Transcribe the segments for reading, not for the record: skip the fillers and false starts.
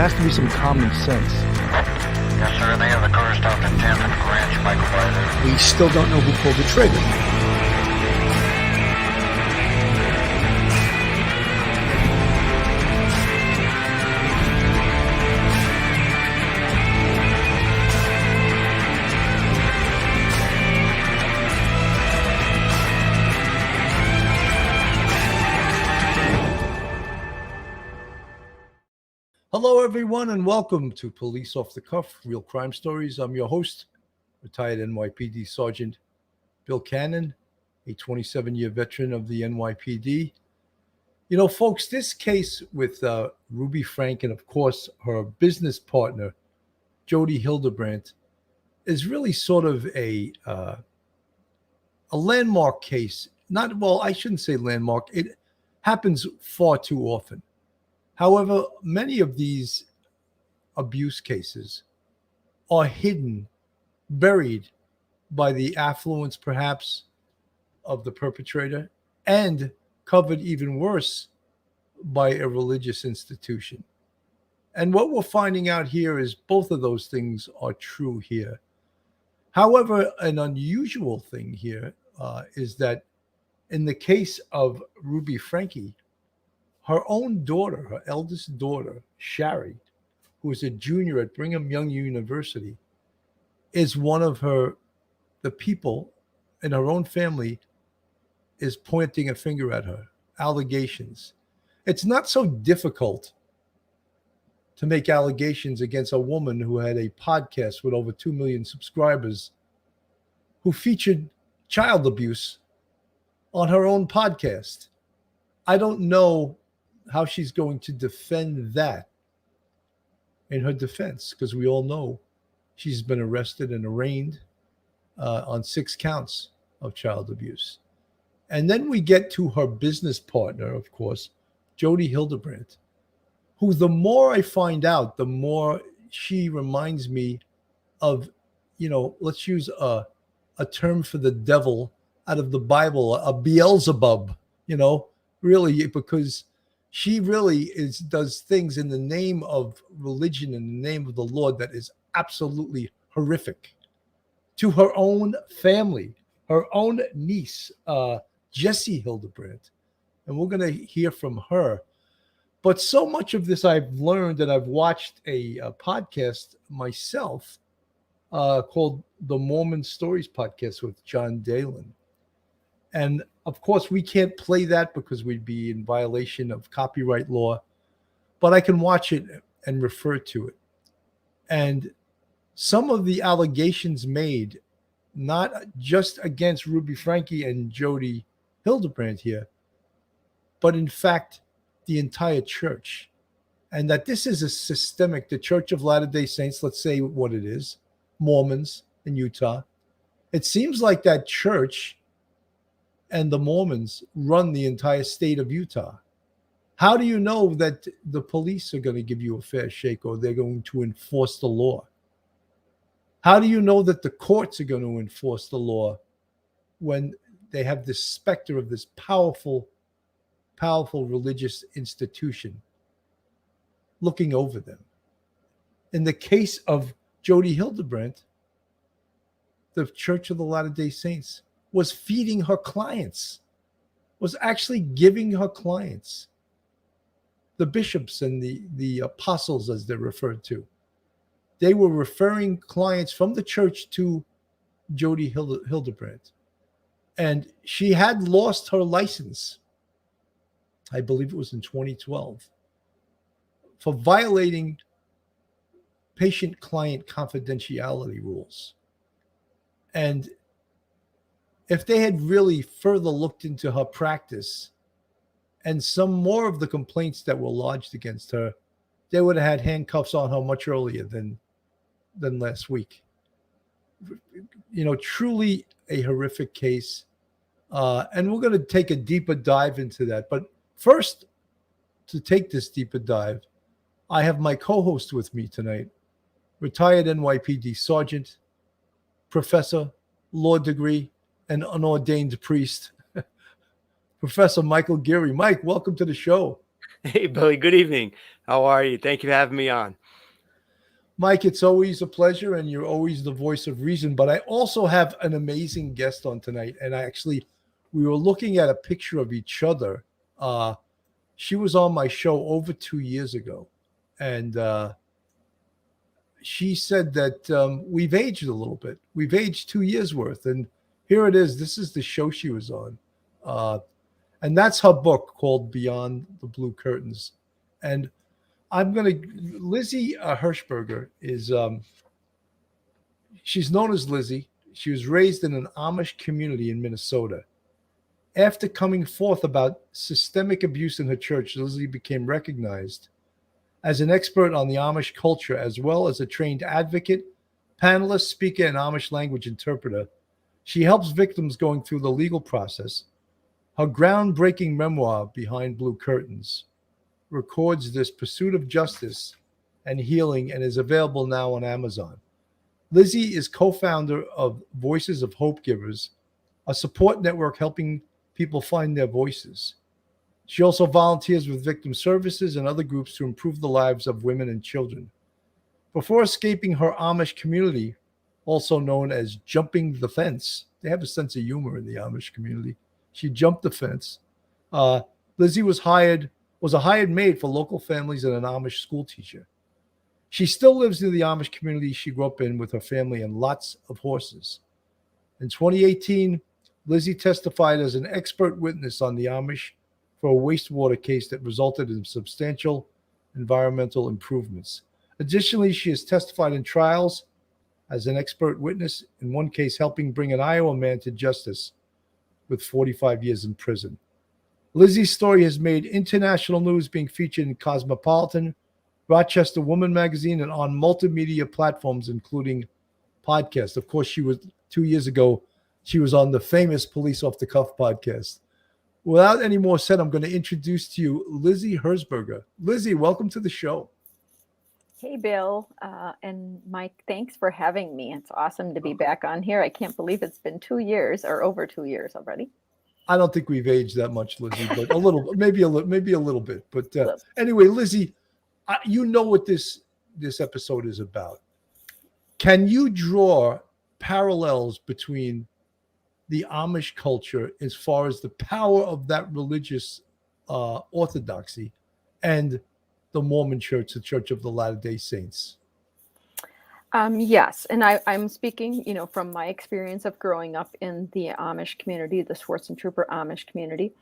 has to be some common sense. Yes, sir. They have the car stopped at 10th and Ranch, Michael Byler. We still don't know who pulled the trigger. Hello, everyone, and welcome to Police Off the Cuff, Real Crime Stories. I'm your host, retired NYPD Sergeant Bill Cannon, a 27-year veteran of the NYPD. You know, folks, this case with Ruby Franke and, of course, her business partner, Jodi Hildebrandt, is really sort of a landmark case. I shouldn't say landmark. It happens far too often. However, many of these abuse cases are hidden, buried by the affluence, perhaps, of the perpetrator, and covered even worse by a religious institution. And what we're finding out here is both of those things are true here. However, an unusual thing here is that in the case of Ruby Franke, her own daughter, her eldest daughter, Shari, who is a junior at Brigham Young University, is one of the people in her own family is pointing a finger at her, allegations. It's not so difficult to make allegations against a woman who had a podcast with over 2 million subscribers, who featured child abuse on her own podcast. I don't know how she's going to defend that in her defense, because we all know she's been arrested and arraigned on 6 counts of child abuse. And then we get to her business partner, of course, Jodi Hildebrandt, who the more I find out, the more she reminds me of, let's use a term for the devil out of the Bible, a Beelzebub, really, because she really does things in the name of religion, in the name of the Lord, that is absolutely horrific to her own family, her own niece, Jessie Hildebrandt. And we're going to hear from her. But so much of this I've learned, and I've watched a podcast myself called the Mormon Stories Podcast with John Dalen. And of course, we can't play that because we'd be in violation of copyright law, but I can watch it and refer to it. And some of the allegations made, not just against Ruby Franke and Jodi Hildebrandt here, but in fact, the entire church. And that this is a systemic, the Church of Latter-day Saints, let's say what it is, Mormons in Utah. It seems like that church and the Mormons run the entire state of Utah. How do you know that the police are going to give you a fair shake, or they're going to enforce the law? How do you know that the courts are going to enforce the law when they have this specter of this powerful religious institution looking over them? In the case of Jodi Hildebrandt, the Church of the Latter-day Saints was feeding her clients, was actually giving her clients, the bishops and the apostles, as they're referred to. They were referring clients from the church to Jodi Hildebrandt. And she had lost her license, I believe it was in 2012, for violating patient-client confidentiality rules. And if they had really further looked into her practice and some more of the complaints that were lodged against her, they would have had handcuffs on her much earlier than last week. Truly a horrific case. And we're going to take a deeper dive into that. But first, to take this deeper dive, I have my co-host with me tonight, retired NYPD Sergeant, Professor, law degree, an unordained priest, Professor Michael Geary. Mike, welcome to the show. Hey, Billy. Good evening. How are you? Thank you for having me on. Mike, it's always a pleasure, and you're always the voice of reason. But I also have an amazing guest on tonight, and we were looking at a picture of each other. Uh, she was on my show over 2 years ago, and she said that we've aged a little bit. We've aged 2 years worth, and here it is. This is the show she was on, uh, and that's her book called Beyond the Blue Curtains. And Lizzie Hershberger is she's known as Lizzie. She was raised in an Amish community in Minnesota. After coming forth about systemic abuse in her church, Lizzie became recognized as an expert on the Amish culture, as well as a trained advocate, panelist, speaker, and Amish language interpreter. She helps victims going through the legal process. Her groundbreaking memoir, Behind Blue Curtains, records this pursuit of justice and healing and is available now on Amazon. Lizzie is co-founder of Voices of Hope Givers, a support network helping people find their voices. She also volunteers with victim services and other groups to improve the lives of women and children. Before escaping her Amish community, also known as jumping the fence, they have a sense of humor in the Amish community. She jumped the fence. Lizzie was a hired maid for local families and an Amish school teacher. She still lives in the Amish community she grew up in with her family and lots of horses. In 2018, Lizzie testified as an expert witness on the Amish for a wastewater case that resulted in substantial environmental improvements. Additionally, she has testified in trials as an expert witness, in one case helping bring an Iowa man to justice with 45 years in prison. Lizzie's story has made international news, being featured in Cosmopolitan, Rochester Woman magazine, and on multimedia platforms, including podcasts. Of course, 2 years ago, she was on the famous Police Off the Cuff podcast. Without any more said, I'm going to introduce to you Lizzie Hershberger. Lizzie, welcome to the show. Hey, Bill and Mike, thanks for having me. It's awesome to be back on here. I can't believe it's been 2 years or over 2 years already. I don't think we've aged that much, Lizzie, but a little, maybe a little bit. But anyway, Lizzie, you know what this episode is about. Can you draw parallels between the Amish culture as far as the power of that religious orthodoxy and the Mormon Church, the Church of the Latter-day Saints? Yes, and I'm speaking, from my experience of growing up in the Amish community, the Swartz and Trooper Amish community,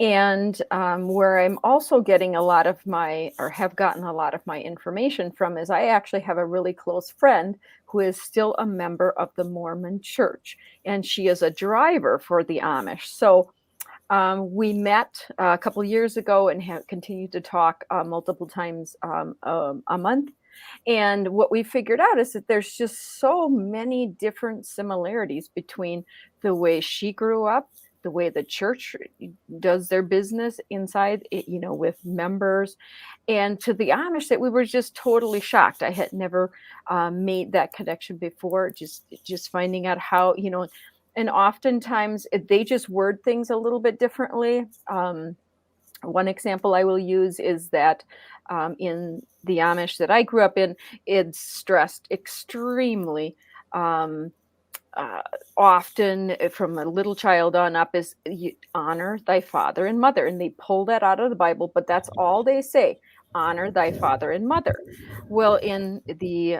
and where I'm also getting have gotten a lot of my information from is I actually have a really close friend who is still a member of the Mormon Church, and she is a driver for the Amish. So we met a couple years ago and have continued to talk multiple times a month. And what we figured out is that there's just so many different similarities between the way she grew up, the way the church does their business inside, with members, and to the Amish, that we were just totally shocked. I had never made that connection before, just finding out how, and oftentimes they just word things a little bit differently. One example I will use is that in the Amish that I grew up in, it's stressed extremely often from a little child on up is you honor thy father and mother. And they pull that out of the Bible, but that's all they say, honor thy father and mother. Well, in the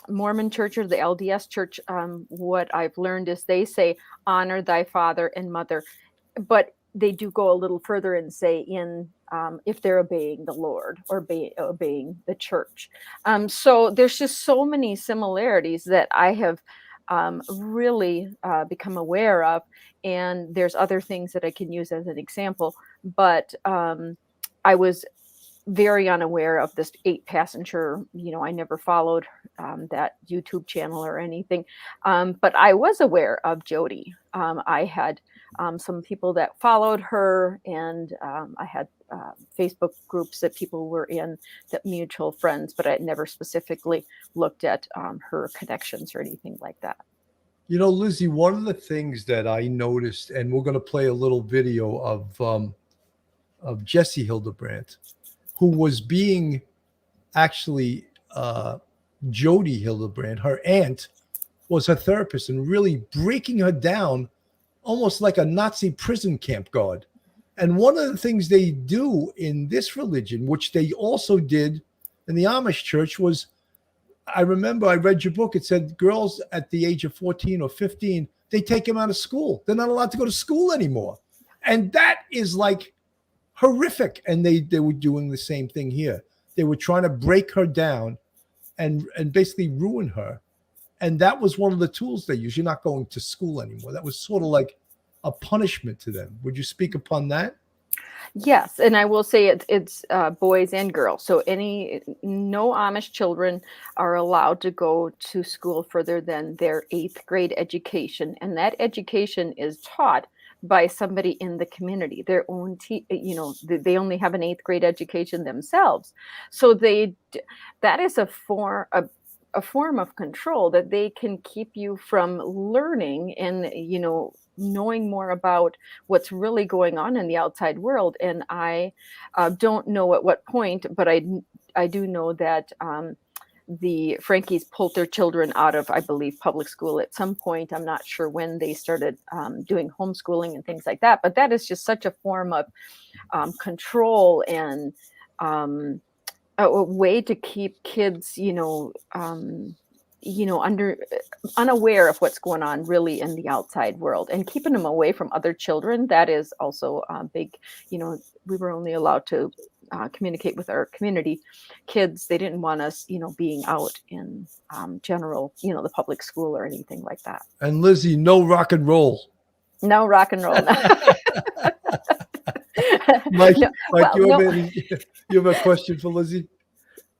Mormon Church or the LDS Church, what I've learned is they say, honor thy father and mother. But they do go a little further and say if they're obeying the Lord or obeying the church. So there's just so many similarities that I have really become aware of. And there's other things that I can use as an example. But I was very unaware of this 8-passenger, I never followed that YouTube channel or anything. But I was aware of Jodi. I had some people that followed her, and I had Facebook groups that people were in, that mutual friends, but I had never specifically looked at her connections or anything like that. Lizzie, one of the things that I noticed, and we're going to play a little video of of Jesse Hildebrandt, who was being actually Jodi Hildebrandt, her aunt, was her therapist and really breaking her down almost like a Nazi prison camp guard. And one of the things they do in this religion, which they also did in the Amish church, was, I remember I read your book. It said girls at the age of 14 or 15, they take them out of school. They're not allowed to go to school anymore. And that is like horrific. And they were doing the same thing here. They were trying to break her down and basically ruin her. And that was one of the tools they used. You're not going to school anymore. That was sort of like a punishment to them. Would you speak upon that? Yes, and I will say it's boys and girls. So no Amish children are allowed to go to school further than their 8th grade education, and that education is taught by somebody in the community. Their own, they only have an 8th grade education themselves. So that is a form of control that they can keep you from learning and knowing more about what's really going on in the outside world. And I don't know at what point, but I do know that the Frankes pulled their children out of, I believe, public school at some point. I'm not sure when they started doing homeschooling and things like that, but that is just such a form of control and a way to keep kids, unaware of what's going on really in the outside world, and keeping them away from other children. That is also big. We were only allowed to communicate with our community kids. They didn't want us, being out in general, the public school or anything like that. And Lizzie, no rock and roll. No rock and roll. Mike, No, you have a question for Lizzie?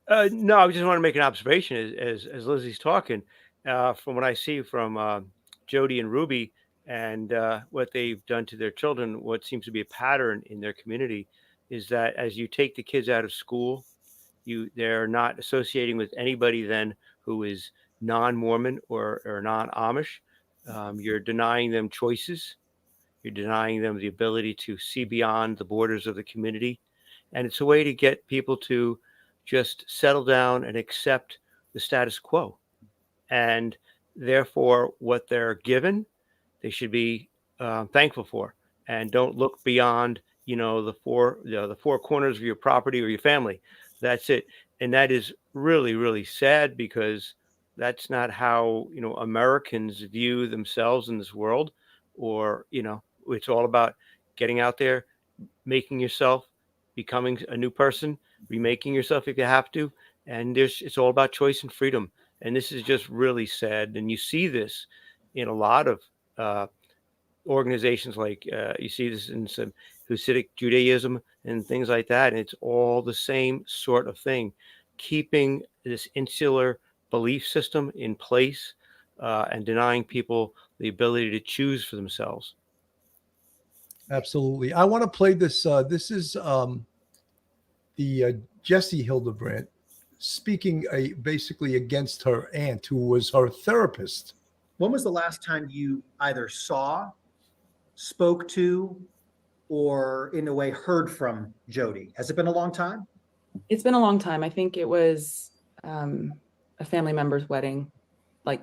No, I just want to make an observation as Lizzie's talking. From what I see from Jodi and Ruby and what they've done to their children, what seems to be a pattern in their community is that as you take the kids out of school, they're not associating with anybody then who is non-Mormon or non-Amish. You're denying them choices. You're denying them the ability to see beyond the borders of the community. And it's a way to get people to just settle down and accept the status quo. And therefore, what they're given, they should be thankful for, and don't look beyond, the four corners of your property or your family. That's it. And that is really, really sad, because that's not how, Americans view themselves in this world. Or, it's all about getting out there, making yourself, becoming a new person, remaking yourself if you have to. And it's all about choice and freedom. And this is just really sad. And you see this in a lot of organizations, like you see this in some Hasidic Judaism and things like that. And it's all the same sort of thing, keeping this insular belief system in place and denying people the ability to choose for themselves. Absolutely. I want to play this. This is the Jesse Hildebrandt speaking basically against her aunt, who was her therapist. When was the last time you either saw, spoke to, or in a way heard from Jodi? Has it been a long time? It's been a long time. I think it was a family member's wedding, like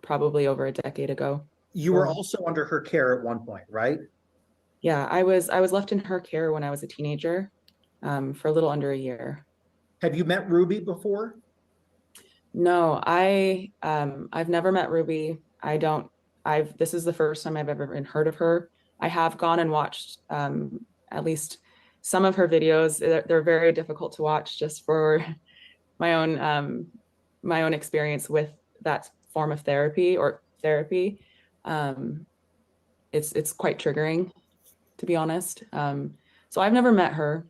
probably over a decade ago. You were also under her care at one point, right? Yeah, I was left in her care when I was a teenager for a little under a year. Have you met Ruby before? No, I've never met Ruby. This is the first time I've ever even heard of her. I have gone and watched at least some of her videos. They're very difficult to watch, just for my own experience with that form of therapy. It's quite triggering, to be honest. So I've never met her,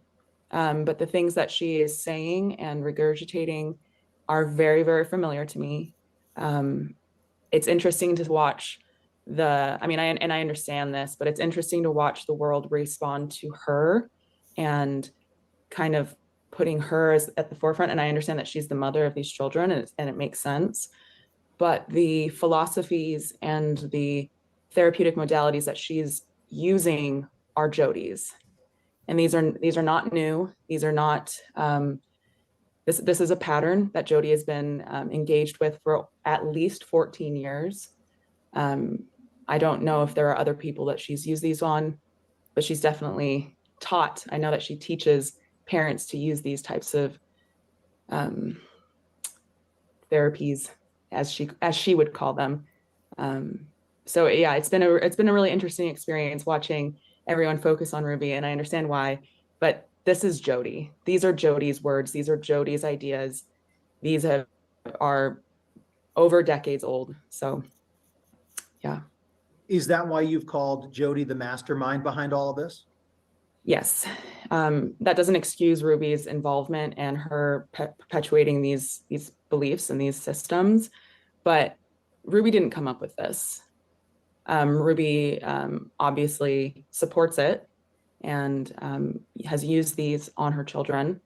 but the things that she is saying and regurgitating are very, very familiar to me. It's interesting to watch I understand this, but it's interesting to watch the world respond to her and kind of putting her at the forefront. And I understand that she's the mother of these children, and it makes sense. But the philosophies and the therapeutic modalities that she's using are Jodi's. And these are not new. These are not, this is a pattern that Jodi has been engaged with for at least 14 years. I don't know if there are other people that she's used these on, but she's definitely taught. I know that she teaches parents to use these types of therapies, as she would call them. So yeah, it's been a really interesting experience watching everyone focus on Ruby, and I understand why. But this is Jodi. These are Jodi's words. These are Jodi's ideas. These are over decades old. So yeah. Is that why you've called Jodi the mastermind behind all of this? Yes. That doesn't excuse Ruby's involvement and her perpetuating these beliefs and these systems, but Ruby didn't come up with this. Ruby obviously supports it and has used these on her children,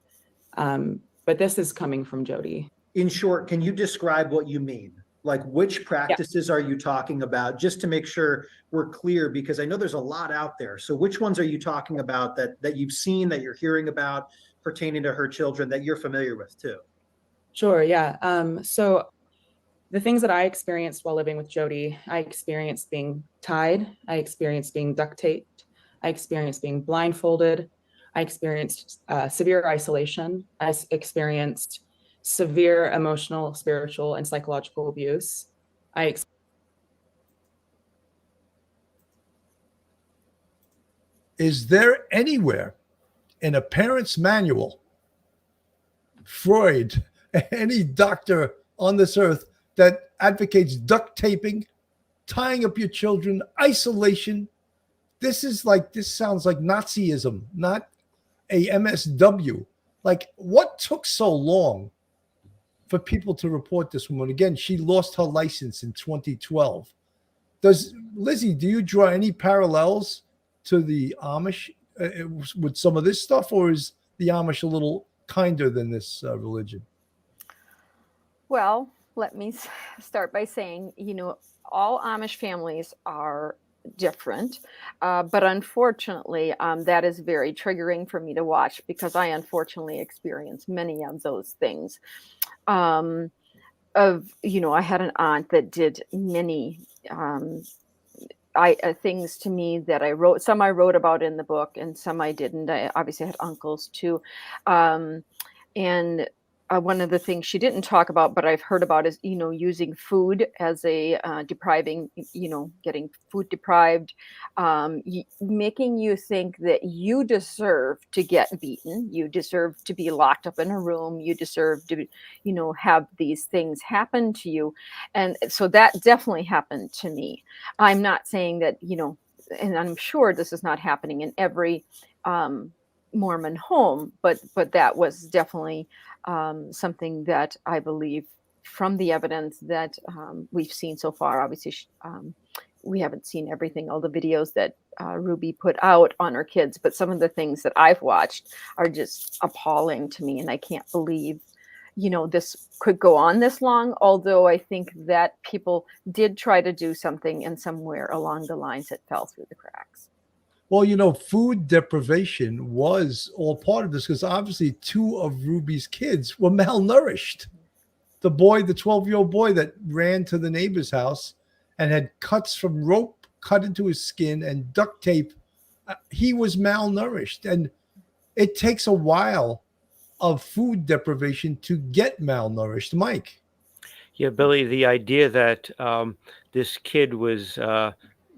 but this is coming from Jodi. In short, can you describe what you mean? Like, which practices are you talking about, just to make sure we're clear, because I know there's a lot out there. So which ones are you talking about that you've seen, that you're hearing about pertaining to her children, that you're familiar with too? Sure, yeah. So the things that I experienced while living with Jodi, I experienced being tied, I experienced being duct taped, I experienced being blindfolded, I experienced severe isolation, I experienced severe emotional, spiritual, and psychological abuse. Is there anywhere in a parent's manual, Freud, any doctor on this earth, that advocates duct taping, tying up your children, isolation? This sounds like Nazism, not a MSW. Like, what took so long for people to report this woman? Again, she lost her license in 2012. Lizzie, do you draw any parallels to the Amish with some of this stuff, or is the Amish a little kinder than this religion? Well, let me start by saying, all Amish families are different, but unfortunately, that is very triggering for me to watch, because I unfortunately experienced many of those things. I had an aunt that did many things to me that I wrote. Some I wrote about in the book, and some I didn't. I obviously had uncles too, and one of the things she didn't talk about, but I've heard about, is, using food as a depriving, getting food deprived, making you think that you deserve to get beaten, you deserve to be locked up in a room, you deserve to, have these things happen to you. And so that definitely happened to me. I'm not saying that, and I'm sure this is not happening in every Mormon home, but that was definitely something that I believe, from the evidence that we've seen so far. Obviously, we haven't seen everything, all the videos that Ruby put out on her kids, but some of the things that I've watched are just appalling to me, and I can't believe, this could go on this long. Although I think that people did try to do something, and somewhere along the lines it fell through the cracks. Well, food deprivation was all part of this, because obviously 2 of Ruby's kids were malnourished. The 12-year-old boy that ran to the neighbor's house and had cuts from rope cut into his skin and duct tape, he was malnourished. And it takes a while of food deprivation to get malnourished. Mike? Yeah, Billy, the idea that this kid was,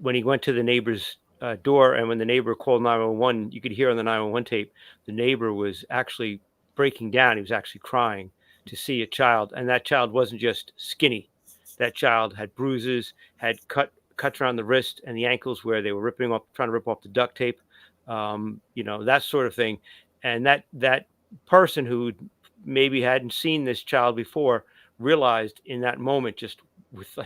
when he went to the neighbor's door, and when the neighbor called 911, you could hear on the 911 tape, the neighbor was actually breaking down. He was actually crying to see a child. And that child wasn't just skinny. That child had bruises, had cuts around the wrist and the ankles where they were trying to rip off the duct tape, that sort of thing. And that person who maybe hadn't seen this child before realized in that moment, just with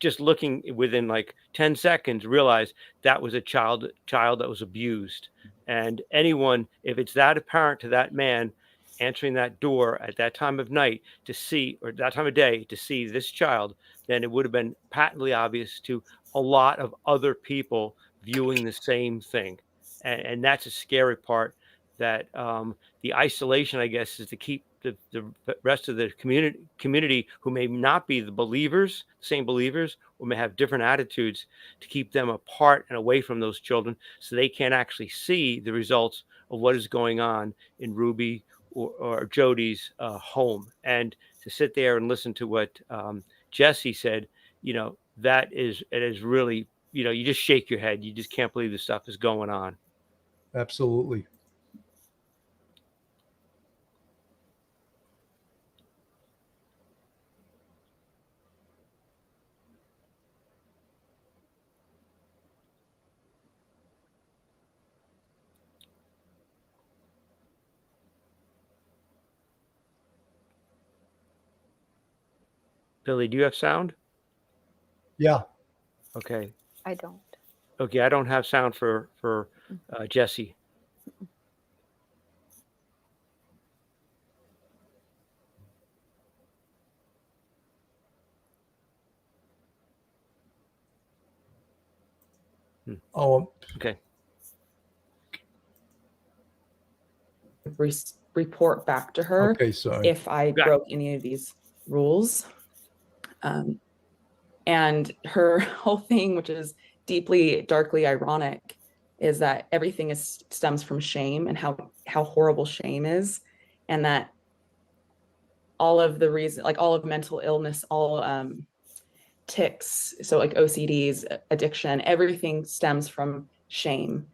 just looking within 10 seconds, realized that was a child that was abused. And anyone, if it's that apparent to that man answering that door at that time of night to see, or that time of day to see this child, then it would have been patently obvious to a lot of other people viewing the same thing. And that's a scary part, that the isolation, I guess, is to keep the rest of the community who may not be the believers, same believers, or may have different attitudes, to keep them apart and away from those children, so they can't actually see the results of what is going on in Ruby or Jodi's home. And to sit there and listen to what Jesse said, it is really, you just shake your head. You just can't believe this stuff is going on. Absolutely. Billy, do you have sound? Yeah. Okay. I don't. Okay, I don't have sound for Jesse. Oh, Okay. Report back to her okay. Sorry. if I broke any of these rules. And her whole thing, which is deeply, darkly ironic, is that everything stems from shame, and how horrible shame is, and that all of the reason, like all of mental illness, all tics, so like OCDs, addiction, everything stems from shame,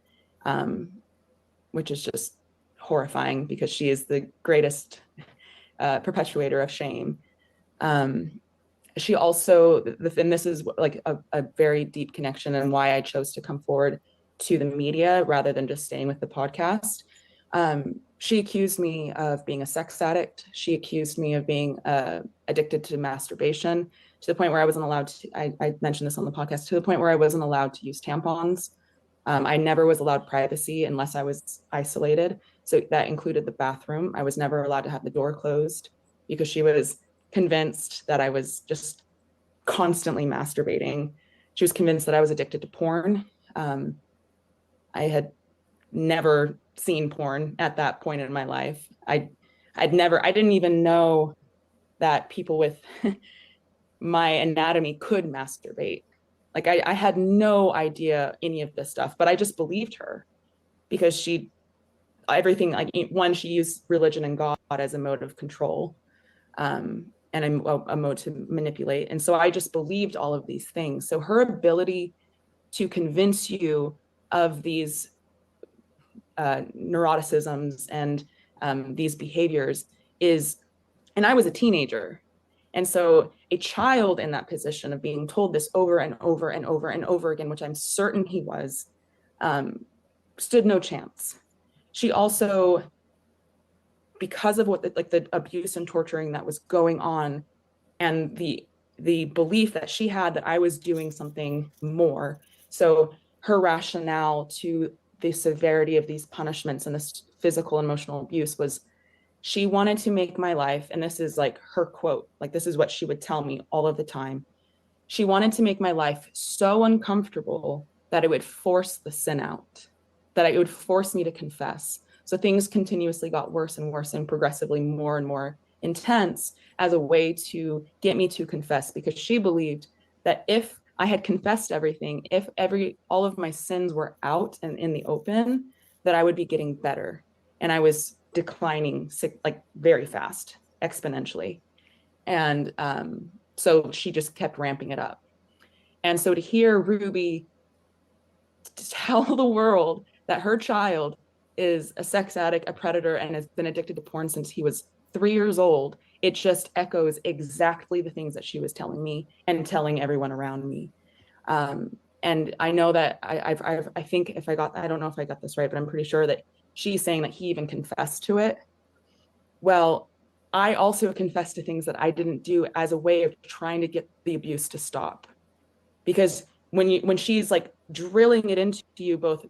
which is just horrifying, because she is the greatest perpetuator of shame. She also, and this is like a very deep connection, and why I chose to come forward to the media rather than just staying with the podcast. She accused me of being a sex addict. She accused me of being addicted to masturbation, to the point where I wasn't allowed to, I mentioned this on the podcast, to the point where I wasn't allowed to use tampons. I never was allowed privacy unless I was isolated. So that included the bathroom. I was never allowed to have the door closed, because she was convinced that I was just constantly masturbating. She was convinced that I was addicted to porn. I had never seen porn at that point in my life. I didn't even know that people with my anatomy could masturbate. Like I had no idea any of this stuff, but I just believed her, because she used religion and God as a mode of control. And a mode to manipulate. And so I just believed all of these things. So her ability to convince you of these neuroticisms and these behaviors is, and I was a teenager. And so a child in that position of being told this over and over and over and over again, which I'm certain he was, stood no chance. She also, because of what the abuse and torturing that was going on, and the belief that she had that I was doing something more. So her rationale to the severity of these punishments and this physical and emotional abuse was, she wanted to make my life, and this is like her quote, like this is what she would tell me all of the time. She wanted to make my life so uncomfortable that it would force the sin out, that it would force me to confess. So things continuously got worse and worse, and progressively more and more intense, as a way to get me to confess, because she believed that if I had confessed everything, if all of my sins were out and in the open, that I would be getting better. And I was declining like very fast, exponentially. And so she just kept ramping it up. And so to hear Ruby tell the world that her child is a sex addict, a predator, and has been addicted to porn since he was 3 years old, it just echoes exactly the things that she was telling me and telling everyone around me. And I know that I think I don't know if I got this right, but I'm pretty sure that she's saying that he even confessed to it. Well, I also confessed to things that I didn't do as a way of trying to get the abuse to stop. Because when she's like drilling it into you both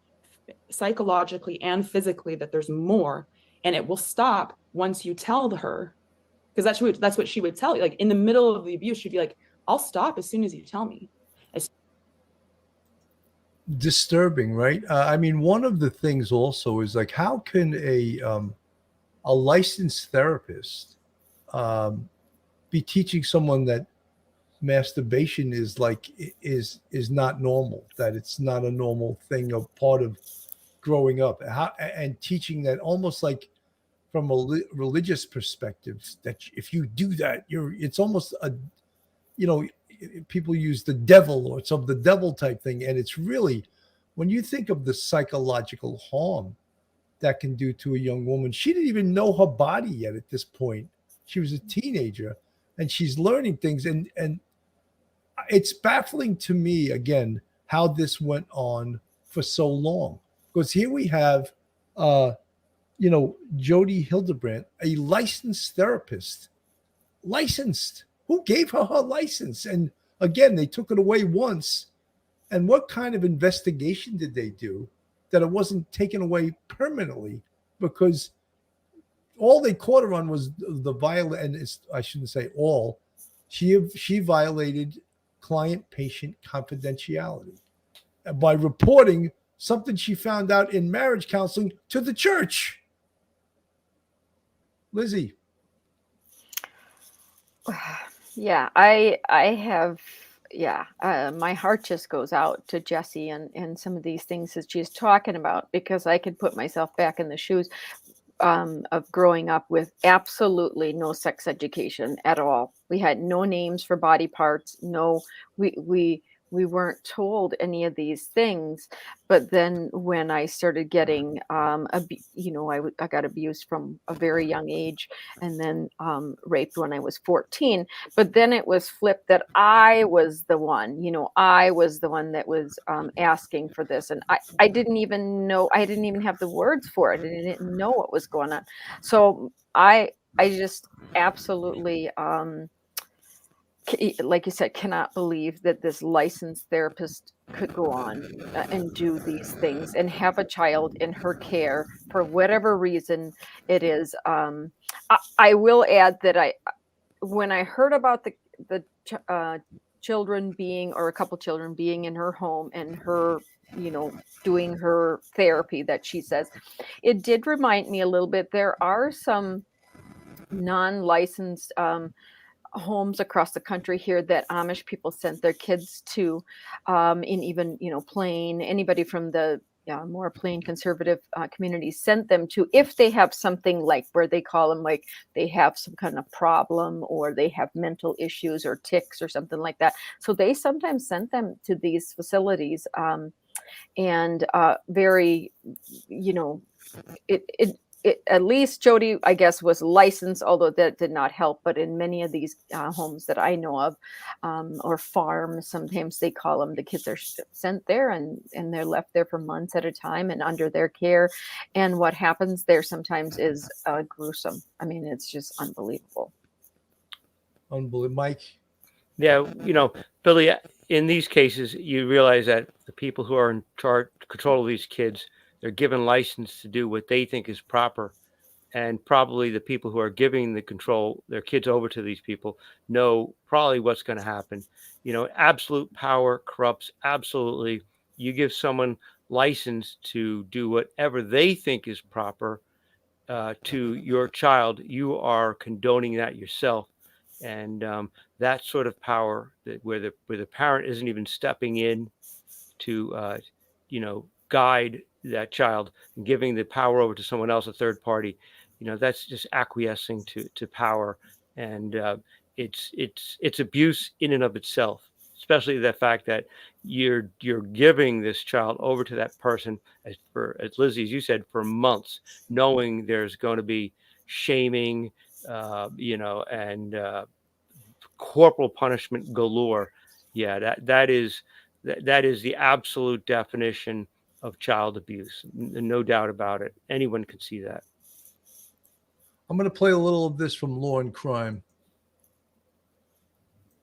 psychologically and physically that there's more, and it will stop once you tell her, because that's what she would tell you. Like in the middle of the abuse, she'd be like, I'll stop as soon as you tell me. disturbing, right? I mean, one of the things also is like, how can a licensed therapist be teaching someone that masturbation is like is not normal, that it's not a normal thing, a part of growing up, and teaching that almost like from a religious perspective, that if you do that, it's almost a, you know, people use the devil or some the devil type thing, and it's really, when you think of the psychological harm that can do to a young woman, she didn't even know her body yet at this point. She was a teenager, and she's learning things, and it's baffling to me again how this went on for so long, because here we have Jodi Hildebrandt, a licensed therapist. Licensed. Who gave her license? And again, they took it away once. And what kind of investigation did they do that it wasn't taken away permanently? Because all they caught her on was the violent, and I shouldn't say all, she violated client-patient confidentiality by reporting something she found out in marriage counseling to the church. Lizzie. Yeah, I have, my heart just goes out to Jessie and some of these things that she's talking about, because I could put myself back in the shoes of growing up with absolutely no sex education at all. We had no names for body parts. No, we weren't told any of these things. But then when I started getting, I got abused from a very young age, and then raped when I was 14. But then it was flipped that I was the one, that was asking for this. And I didn't even know, I didn't even have the words for it. I didn't know what was going on. So I just absolutely, like you said, cannot believe that this licensed therapist could go on and do these things and have a child in her care for whatever reason it is. I will add that when I heard about the children being, or a couple children being in her home and her, doing her therapy that she says, it did remind me a little bit. There are some non-licensed homes across the country here that Amish people sent their kids to, in even, plain, anybody from the more plain conservative communities sent them to, if they have something like, where they call them, like they have some kind of problem, or they have mental issues or tics or something like that. So they sometimes sent them to these facilities, and very, it, at least Jodi, I guess, was licensed, although that did not help. But in many of these homes that I know of, or farms, sometimes they call them, the kids are sent there and they're left there for months at a time and under their care. And what happens there sometimes is gruesome. I mean, it's just unbelievable. Unbelievable. Mike? Yeah, Billy, in these cases, you realize that the people who are in control of these kids, they're given license to do what they think is proper. And probably the people who are giving their kids over to these people know probably what's going to happen. Absolute power corrupts absolutely. You give someone license to do whatever they think is proper to your child, you are condoning that yourself. And that sort of power, where the parent isn't even stepping in to, guide that child, and giving the power over to someone else, a third party, that's just acquiescing to power. And it's abuse in and of itself, especially the fact that you're giving this child over to that person, as Lizzie, as you said, for months, knowing there's going to be shaming, and corporal punishment galore. Yeah, that is the absolute definition of child abuse. No doubt about it. Anyone can see that. I'm going to play a little of this from Law and Crime.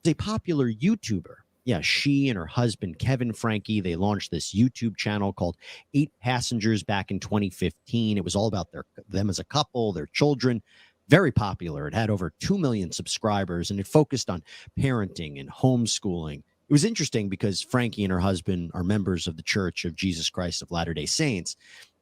A popular YouTuber. Yeah, she and her husband, Kevin Franke, they launched this YouTube channel called 8 Passengers back in 2015. It was all about them as a couple, their children. Very popular. It had over 2 million subscribers, and it focused on parenting and homeschooling. It was interesting because Frankie and her husband are members of the Church of Jesus Christ of Latter-day Saints.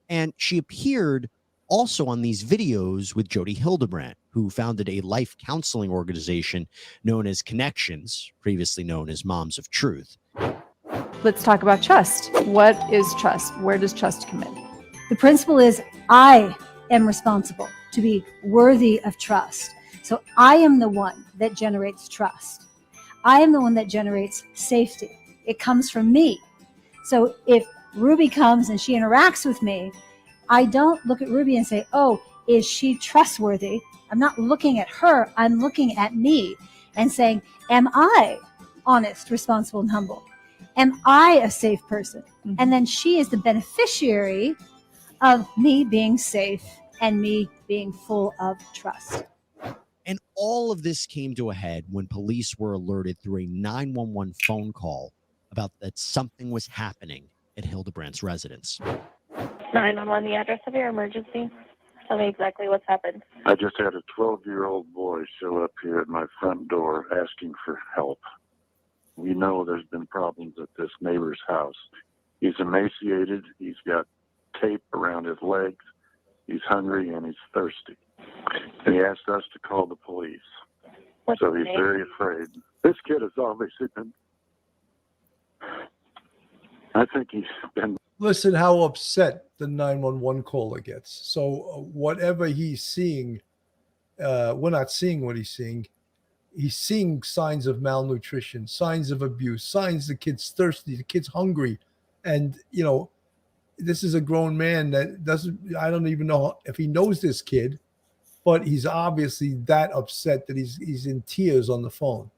And she appeared also on these videos with Jodi Hildebrandt, who founded a life counseling organization known as Connections, previously known as Moms of Truth. Let's talk about trust. What is trust? Where does trust come in? The principle is I am responsible to be worthy of trust. So I am the one that generates trust. I am the one that generates safety. It comes from me. So if Ruby comes and she interacts with me, I don't look at Ruby and say, oh, is she trustworthy? I'm not looking at her. I'm looking at me and saying, am I honest, responsible, and humble? Am I a safe person? Mm-hmm. And then she is the beneficiary of me being safe and me being full of trust. And all of this came to a head when police were alerted through a 911 phone call about that something was happening at Hildebrandt's residence. 911, the address of your emergency. Tell me exactly what's happened. I just had a 12-year-old boy show up here at my front door asking for help. We know there's been problems at this neighbor's house. He's emaciated. He's got tape around his legs. He's hungry and he's thirsty. And he asked us to call the police. What's So his he's name? very afraid. This kid has obviously been... I think he's been... Listen how upset the 911 caller gets. So whatever he's seeing, we're not seeing what he's seeing. He's seeing signs of malnutrition, signs of abuse, signs the kid's thirsty, the kid's hungry. And, you know, this is a grown man that doesn't, I don't even know if he knows this kid, but he's obviously that upset that he's in tears on the phone.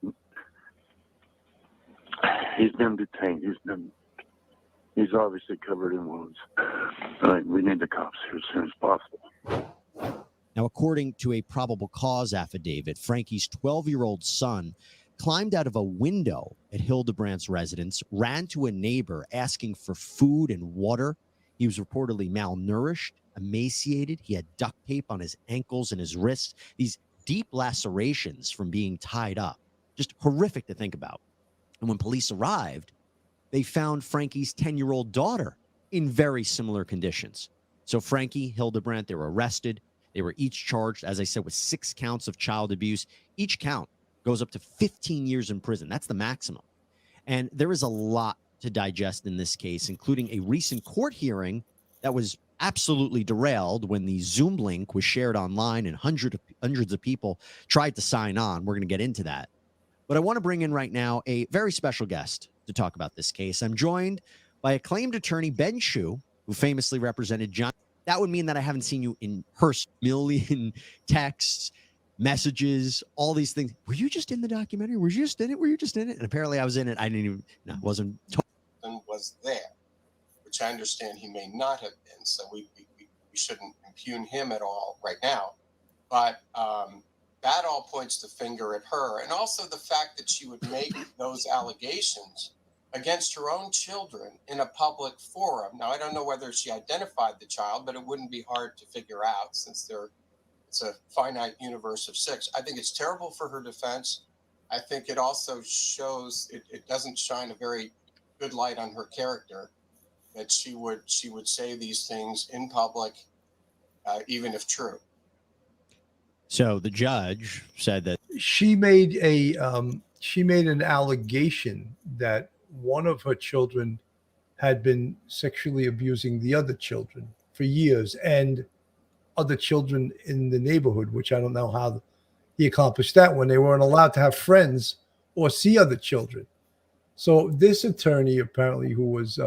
He's been detained. He's obviously covered in wounds. We need the cops here as soon as possible. Now, according to a probable cause affidavit, Frankie's 12-year-old son climbed out of a window at Hildebrandt's residence, ran to a neighbor asking for food and water. He was reportedly malnourished, emaciated. He had duct tape on his ankles and his wrists, these deep lacerations from being tied up. Just horrific to think about. And when police arrived, they found Frankie's 10-year-old daughter in very similar conditions. So Frankie, Hildebrandt, they were arrested. They were each charged, as I said, with 6 counts of child abuse. Each count goes up to 15 years in prison. That's the maximum. And there is a lot to digest in this case, including a recent court hearing that was absolutely derailed when the Zoom link was shared online and hundreds of people tried to sign on. We're going to get into that. But I want to bring in right now a very special guest to talk about this case. I'm joined by acclaimed attorney Ben Shu, who famously represented John. That would mean that I haven't seen you in person. Million texts, messages, all these things. Were you just in the documentary? Were you just in it? Were you just in it? And apparently I was in it. I didn't even, no, wasn't. Was there, which I understand he may not have been. So we shouldn't impugn him at all right now. But that all points the finger at her. And also the fact that she would make those allegations against her own children in a public forum. Now, I don't know whether she identified the child, but it wouldn't be hard to figure out since it's a finite universe of 6. I think it's terrible for her defense. I think it also shows it doesn't shine a very good light on her character that she would say these things in public, even if true. So the judge said that She made an allegation that one of her children had been sexually abusing the other children for years, and other children in the neighborhood, which I don't know how he accomplished that when they weren't allowed to have friends or see other children. So this attorney, apparently, who was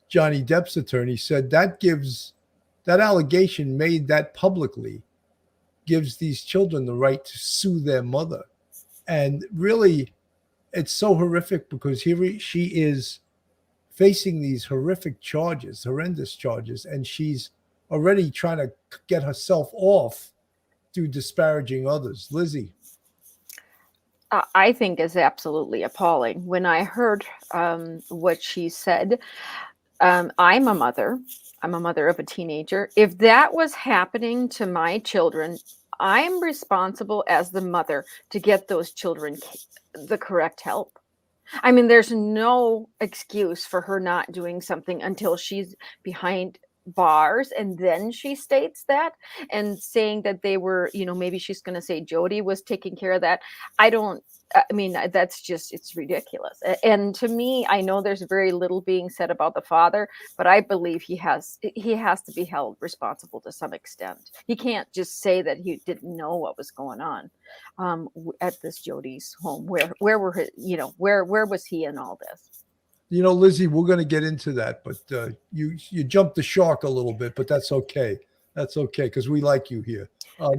Johnny Depp's attorney, said that allegation made that publicly gives these children the right to sue their mother. And really, it's so horrific because here she is facing these horrific charges, horrendous charges, and she's already trying to get herself off through disparaging others. Lizzie. I think is absolutely appalling. When I heard what she said, I'm a mother. I'm a mother of a teenager. If that was happening to my children, I'm responsible as the mother to get those children the correct help. I mean, there's no excuse for her not doing something until she's behind bars, and then she states that and saying that they were, maybe she's going to say Jodi was taking care of that. I mean, that's just, it's ridiculous. And to me, I know there's very little being said about the father, but I believe he has to be held responsible to some extent. He can't just say that he didn't know what was going on at this Jodi's home. Where were his, where was he in all this? Lizzie, we're going to get into that, but you jumped the shark a little bit, but that's okay. That's okay, because we like you here.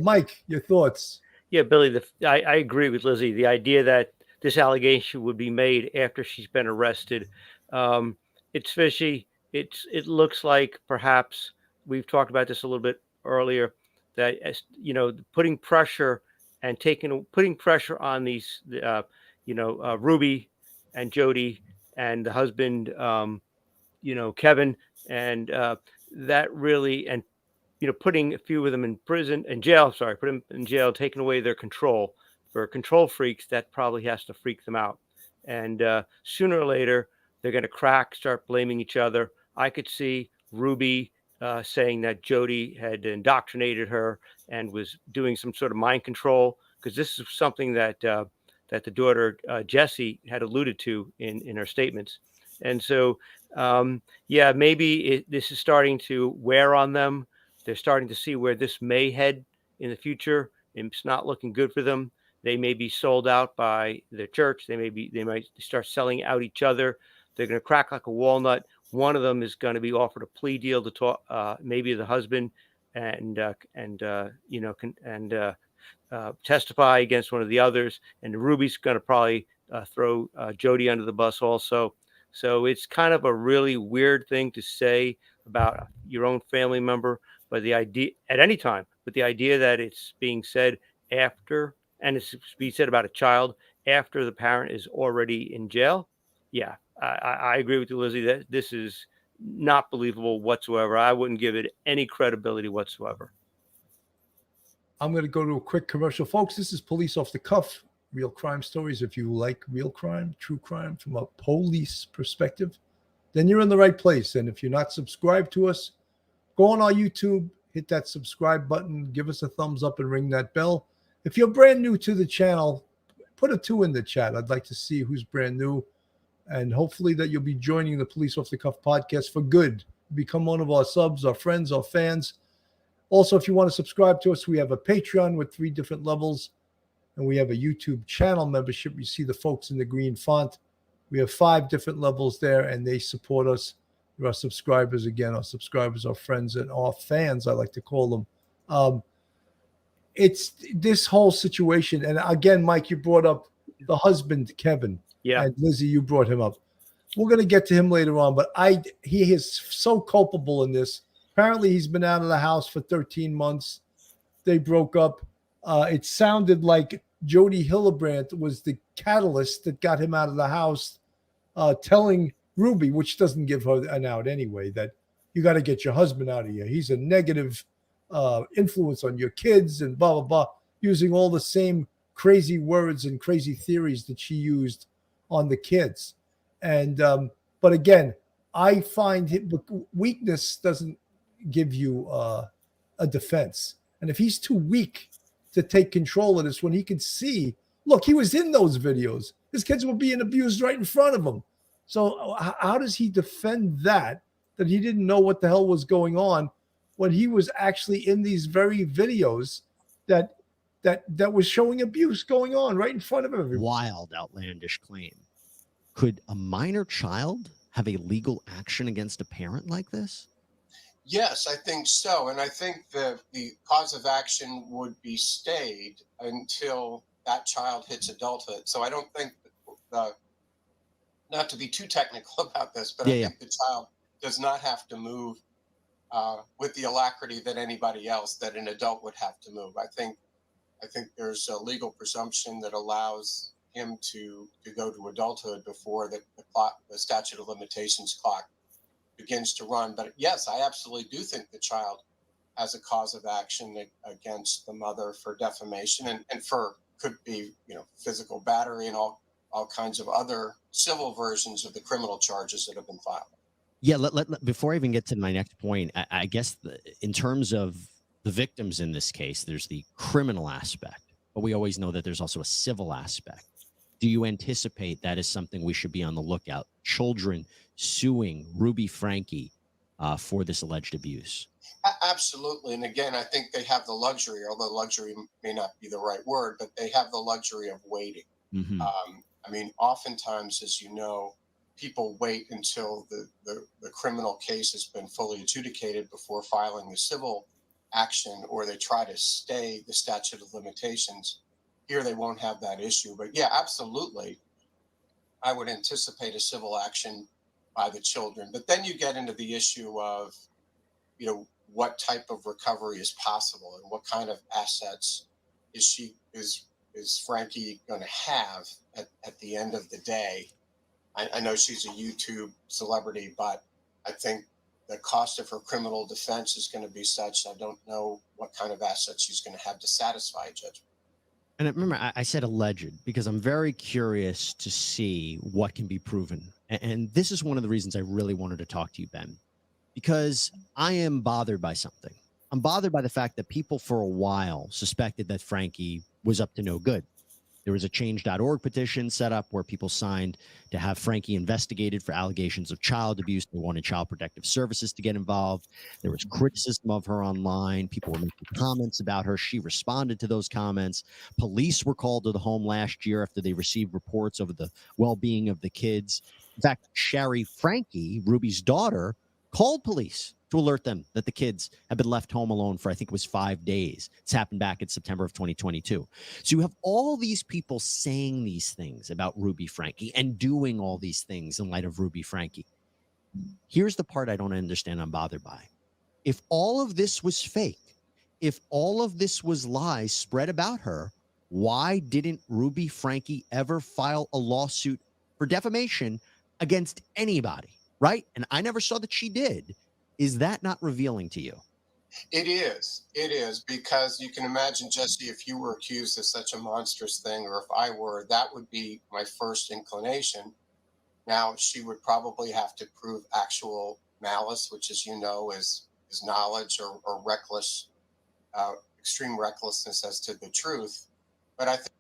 Mike, your thoughts? Yeah, Billy, I agree with Lizzie. The idea that this allegation would be made after she's been arrested, it's fishy. It looks like perhaps we've talked about this a little bit earlier, that putting pressure on these, Ruby and Jodi and the husband, Kevin, and that really, and putting a few of them put them in jail, taking away their control. For control freaks, that probably has to freak them out. And sooner or later, they're going to start blaming each other. I could see Ruby saying that Jodi had indoctrinated her and was doing some sort of mind control, because this is something that that the daughter Jessie had alluded to in her statements. And so, maybe this is starting to wear on them. They're starting to see where this may head in the future. It's not looking good for them. They may be sold out by the church. They might start selling out each other. They're going to crack like a walnut. One of them is going to be offered a plea deal to talk, maybe the husband, and testify against one of the others. And Ruby's going to probably throw Jodi under the bus also. So it's kind of a really weird thing to say about your own family member, but the idea at any time, but the idea that it's being said after, and it's being said about a child after the parent is already in jail. Yeah, I agree with you, Lizzie, that this is not believable whatsoever. I wouldn't give it any credibility whatsoever. I'm going to go to a quick commercial. Folks, this is Police Off the Cuff, real crime stories. If you like real crime, true crime from a police perspective, then you're in the right place. And if you're not subscribed to us, go on our YouTube, hit that subscribe button, give us a thumbs up and ring that bell. If you're brand new to the channel, put a 2 in the chat. I'd like to see who's brand new. And hopefully that you'll be joining the Police Off the Cuff podcast for good. Become one of our subs, our friends, our fans. Also, if you want to subscribe to us, we have a Patreon with 3 different levels, and we have a YouTube channel membership. You see the folks in the green font. We have 5 different levels there, and they support us. They're our subscribers. Again, our subscribers, our friends, and our fans, I like to call them. It's this whole situation. And again, Mike, you brought up the husband, Kevin. Yeah. And Lizzie, you brought him up. We're going to get to him later on, but he is so culpable in this. Apparently, he's been out of the house for 13 months. They broke up. It sounded like Jodi Hildebrandt was the catalyst that got him out of the house, telling Ruby, which doesn't give her an out anyway, that you got to get your husband out of here. He's a negative influence on your kids and blah, blah, blah, using all the same crazy words and crazy theories that she used on the kids. And but again, I find weakness doesn't give you a defense. And if he's too weak to take control of this, when he can see, look, he was in those videos. His kids were being abused right in front of him. So how does he defend that he didn't know what the hell was going on when he was actually in these very videos that was showing abuse going on right in front of everyone? Wild, outlandish claim. Could a minor child have a legal action against a parent like this? Yes, I think so. And I think the cause of action would be stayed until that child hits adulthood. So I don't think, not to be too technical about this, but I think the child does not have to move with the alacrity that anybody else, that an adult would have to move. I think there's a legal presumption that allows him to go to adulthood before the statute of limitations clock begins to run. But yes, I absolutely do think the child has a cause of action against the mother for defamation and for, could be, physical battery and all all kinds of other civil versions of the criminal charges that have been filed. Yeah, before I even get to my next point, I guess in terms of the victims in this case, there's the criminal aspect, but we always know that there's also a civil aspect. Do you anticipate that is something we should be on the lookout? Children suing Ruby Franke for this alleged abuse? Absolutely. And again, I think they have the luxury, although luxury may not be the right word, but they have the luxury of waiting. Mm-hmm. I mean, oftentimes, as you know, people wait until the criminal case has been fully adjudicated before filing the civil action, or they try to stay the statute of limitations. Here, they won't have that issue. But yeah, absolutely, I would anticipate a civil action by the children. But then you get into the issue of, you know, what type of recovery is possible and what kind of assets is Franke going to have at the end of the day. I know she's a YouTube celebrity, but I think the cost of her criminal defense is going to be such, I don't know what kind of assets she's going to have to satisfy a judgment. And remember, I said alleged because I'm very curious to see what can be proven. And this is one of the reasons I really wanted to talk to you, Ben, because I am bothered by something. I'm bothered by the fact that people for a while suspected that Franke was up to no good. There was a change.org petition set up where people signed to have Franke investigated for allegations of child abuse. They wanted Child Protective Services to get involved. There was criticism of her online. People were making comments about her. She responded to those comments. Police were called to the home last year after they received reports of the well-being of the kids. In fact, Shari Franke, Ruby's daughter, called police to alert them that the kids had been left home alone for, I think it was 5 days. It's happened back in September of 2022. So you have all these people saying these things about Ruby Franke and doing all these things in light of Ruby Franke. Here's the part I don't understand, I'm bothered by. If all of this was fake, if all of this was lies spread about her, why didn't Ruby Franke ever file a lawsuit for defamation against anybody, right? And I never saw that she did. Is that not revealing to you? It is, because you can imagine, Jesse, if you were accused of such a monstrous thing, or if I were, that would be my first inclination. Now, she would probably have to prove actual malice, which, as you know, is knowledge or reckless, extreme recklessness as to the truth. But I think,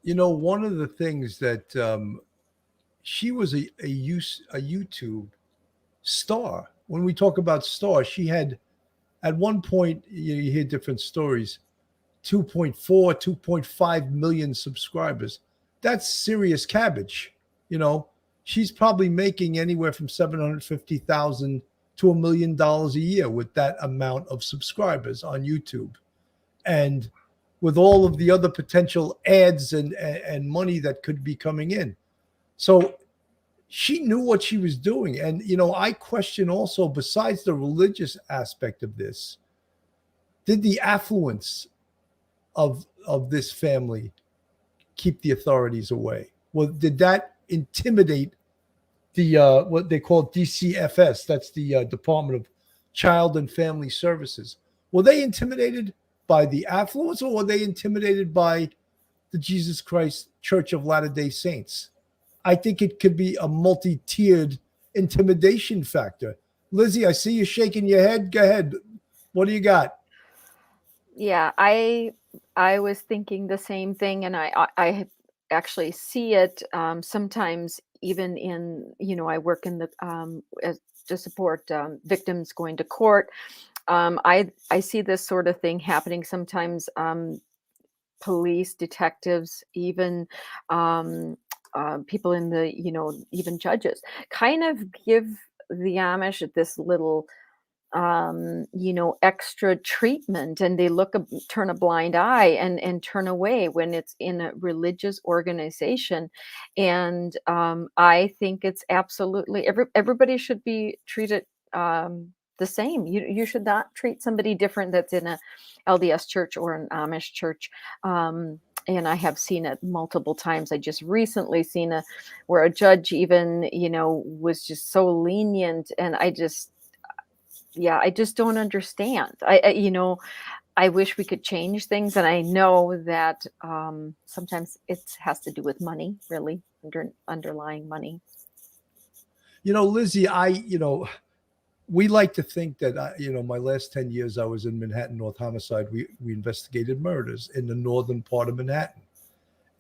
you know, one of the things that she was a YouTube star. When we talk about star, she had at one point, you hear different stories, 2.4, 2.5 million subscribers. That's serious cabbage. You know, she's probably making anywhere from $750,000 to $1 million a year with that amount of subscribers on YouTube. And with all of the other potential ads and money that could be coming in. So she knew what she was doing. And, you know, I question also, besides the religious aspect of this, did the affluence of this family keep the authorities away? Well, did that intimidate the what they call DCFS? That's the Department of Child and Family Services. Were they intimidated by the affluence, or were they intimidated by the Jesus Christ Church of Latter-day Saints? I think it could be a multi-tiered intimidation factor. Lizzie, I see you shaking your head. Go ahead. What do you got? Yeah, I was thinking the same thing, and I actually see it sometimes even in, you know, I work in the to support victims going to court. I see this sort of thing happening sometimes. Police, detectives, even people in the, you know, even judges kind of give the Amish this little, you know, extra treatment, and they turn a blind eye and turn away when it's in a religious organization. And I think it's absolutely, everybody should be treated the same. You should not treat somebody different that's in a LDS church or an Amish church. And I have seen it multiple times. I just recently seen where a judge even, you know, was just so lenient, and I just don't understand. You know, I wish we could change things. And I know that sometimes it has to do with money, really, underlying money. Lizzie, we like to think that, my last 10 years I was in Manhattan North Homicide. We investigated murders in the northern part of Manhattan.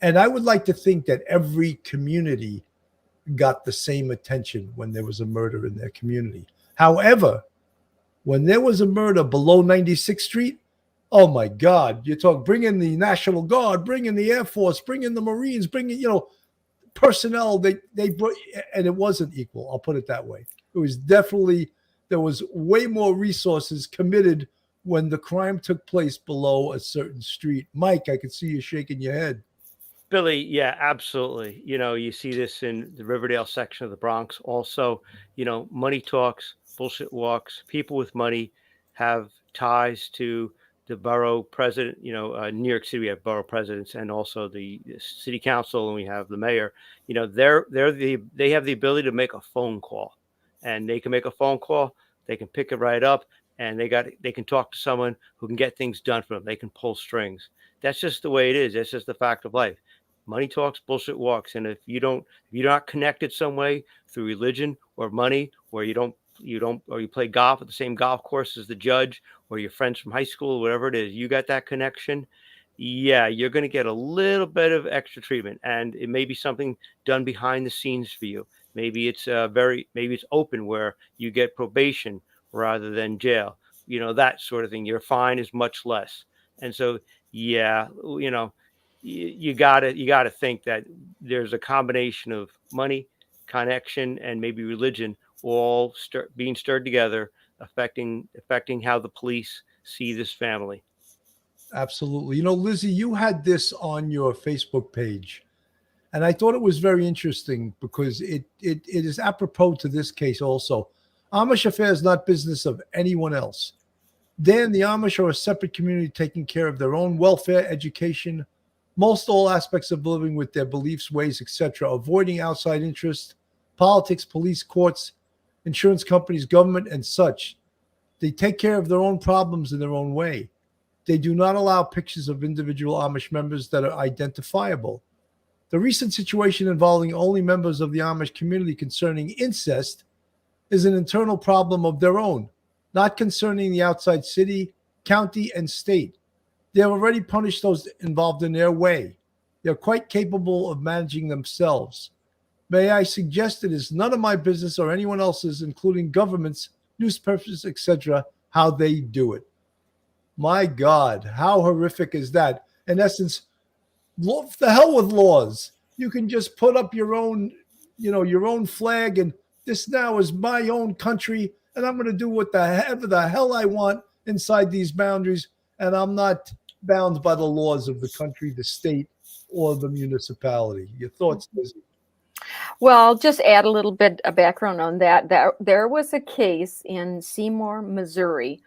And I would like to think that every community got the same attention when there was a murder in their community. However, when there was a murder below 96th Street, oh my God, you talk, bring in the National Guard, bring in the Air Force, bring in the Marines, bring in, personnel. They brought, and it wasn't equal. I'll put it that way. It was definitely, there was way more resources committed when the crime took place below a certain street. Mike, I could see you shaking your head. Billy, yeah, absolutely. You see this in the Riverdale section of the Bronx. Also, money talks, bullshit walks. People with money have ties to the borough president. New York City, we have borough presidents and also the city council, and we have the mayor. They have the ability to make a phone call, and they can make a phone call. They can pick it right up, and they can talk to someone who can get things done for them. They can pull strings. That's just the way it is. That's just the fact of life. Money talks, bullshit walks. And if you're not connected some way through religion or money, or you play golf at the same golf course as the judge, or your friends from high school, whatever it is, you got that connection. Yeah, you're going to get a little bit of extra treatment, and it may be something done behind the scenes for you. Maybe it's maybe it's open where you get probation rather than jail. That sort of thing. Your fine is much less. And so, yeah, you gotta think that there's a combination of money, connection, and maybe religion all being stirred together, affecting how the police see this family. Absolutely. Lizzie, you had this on your Facebook page, and I thought it was very interesting because it is apropos to this case also. Amish affair is not business of anyone else. Then the Amish are a separate community taking care of their own welfare, education, most all aspects of living with their beliefs, ways, etc., avoiding outside interests, politics, police, courts, insurance companies, government, and such. They take care of their own problems in their own way. They do not allow pictures of individual Amish members that are identifiable. The recent situation involving only members of the Amish community concerning incest is an internal problem of their own, not concerning the outside city, county, and state. They have already punished those involved in their way. They're quite capable of managing themselves. May I suggest it is none of my business or anyone else's, including governments, newspapers, etc., how they do it. My God, how horrific is that? In essence, the hell with laws. You can just put up your own flag, and this now is my own country, and I'm going to do whatever the hell I want inside these boundaries, and I'm not bound by the laws of the country, the state, or the municipality. Your thoughts, Lizzie? Well, I'll just add a little bit of background on that. There was a case in Seymour, Missouri,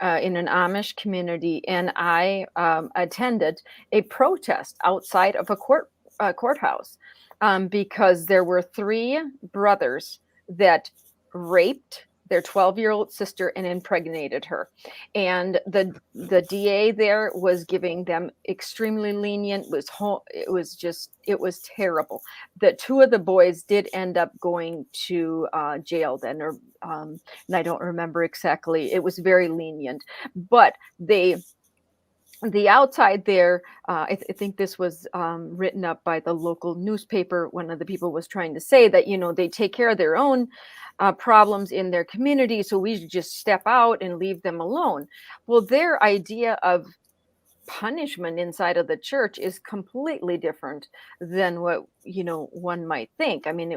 in an Amish community, and I attended a protest outside of a courthouse because there were 3 brothers that raped their 12-year-old sister and impregnated her. And the DA there was giving them extremely lenient. It was terrible. The 2 of the boys did end up going to jail then, and I don't remember exactly. It was very lenient, but the outside there, I think this was written up by the local newspaper. One of the people was trying to say that, they take care of their own problems in their community, so we should just step out and leave them alone. Well, their idea of punishment inside of the church is completely different than what, one might think. I mean,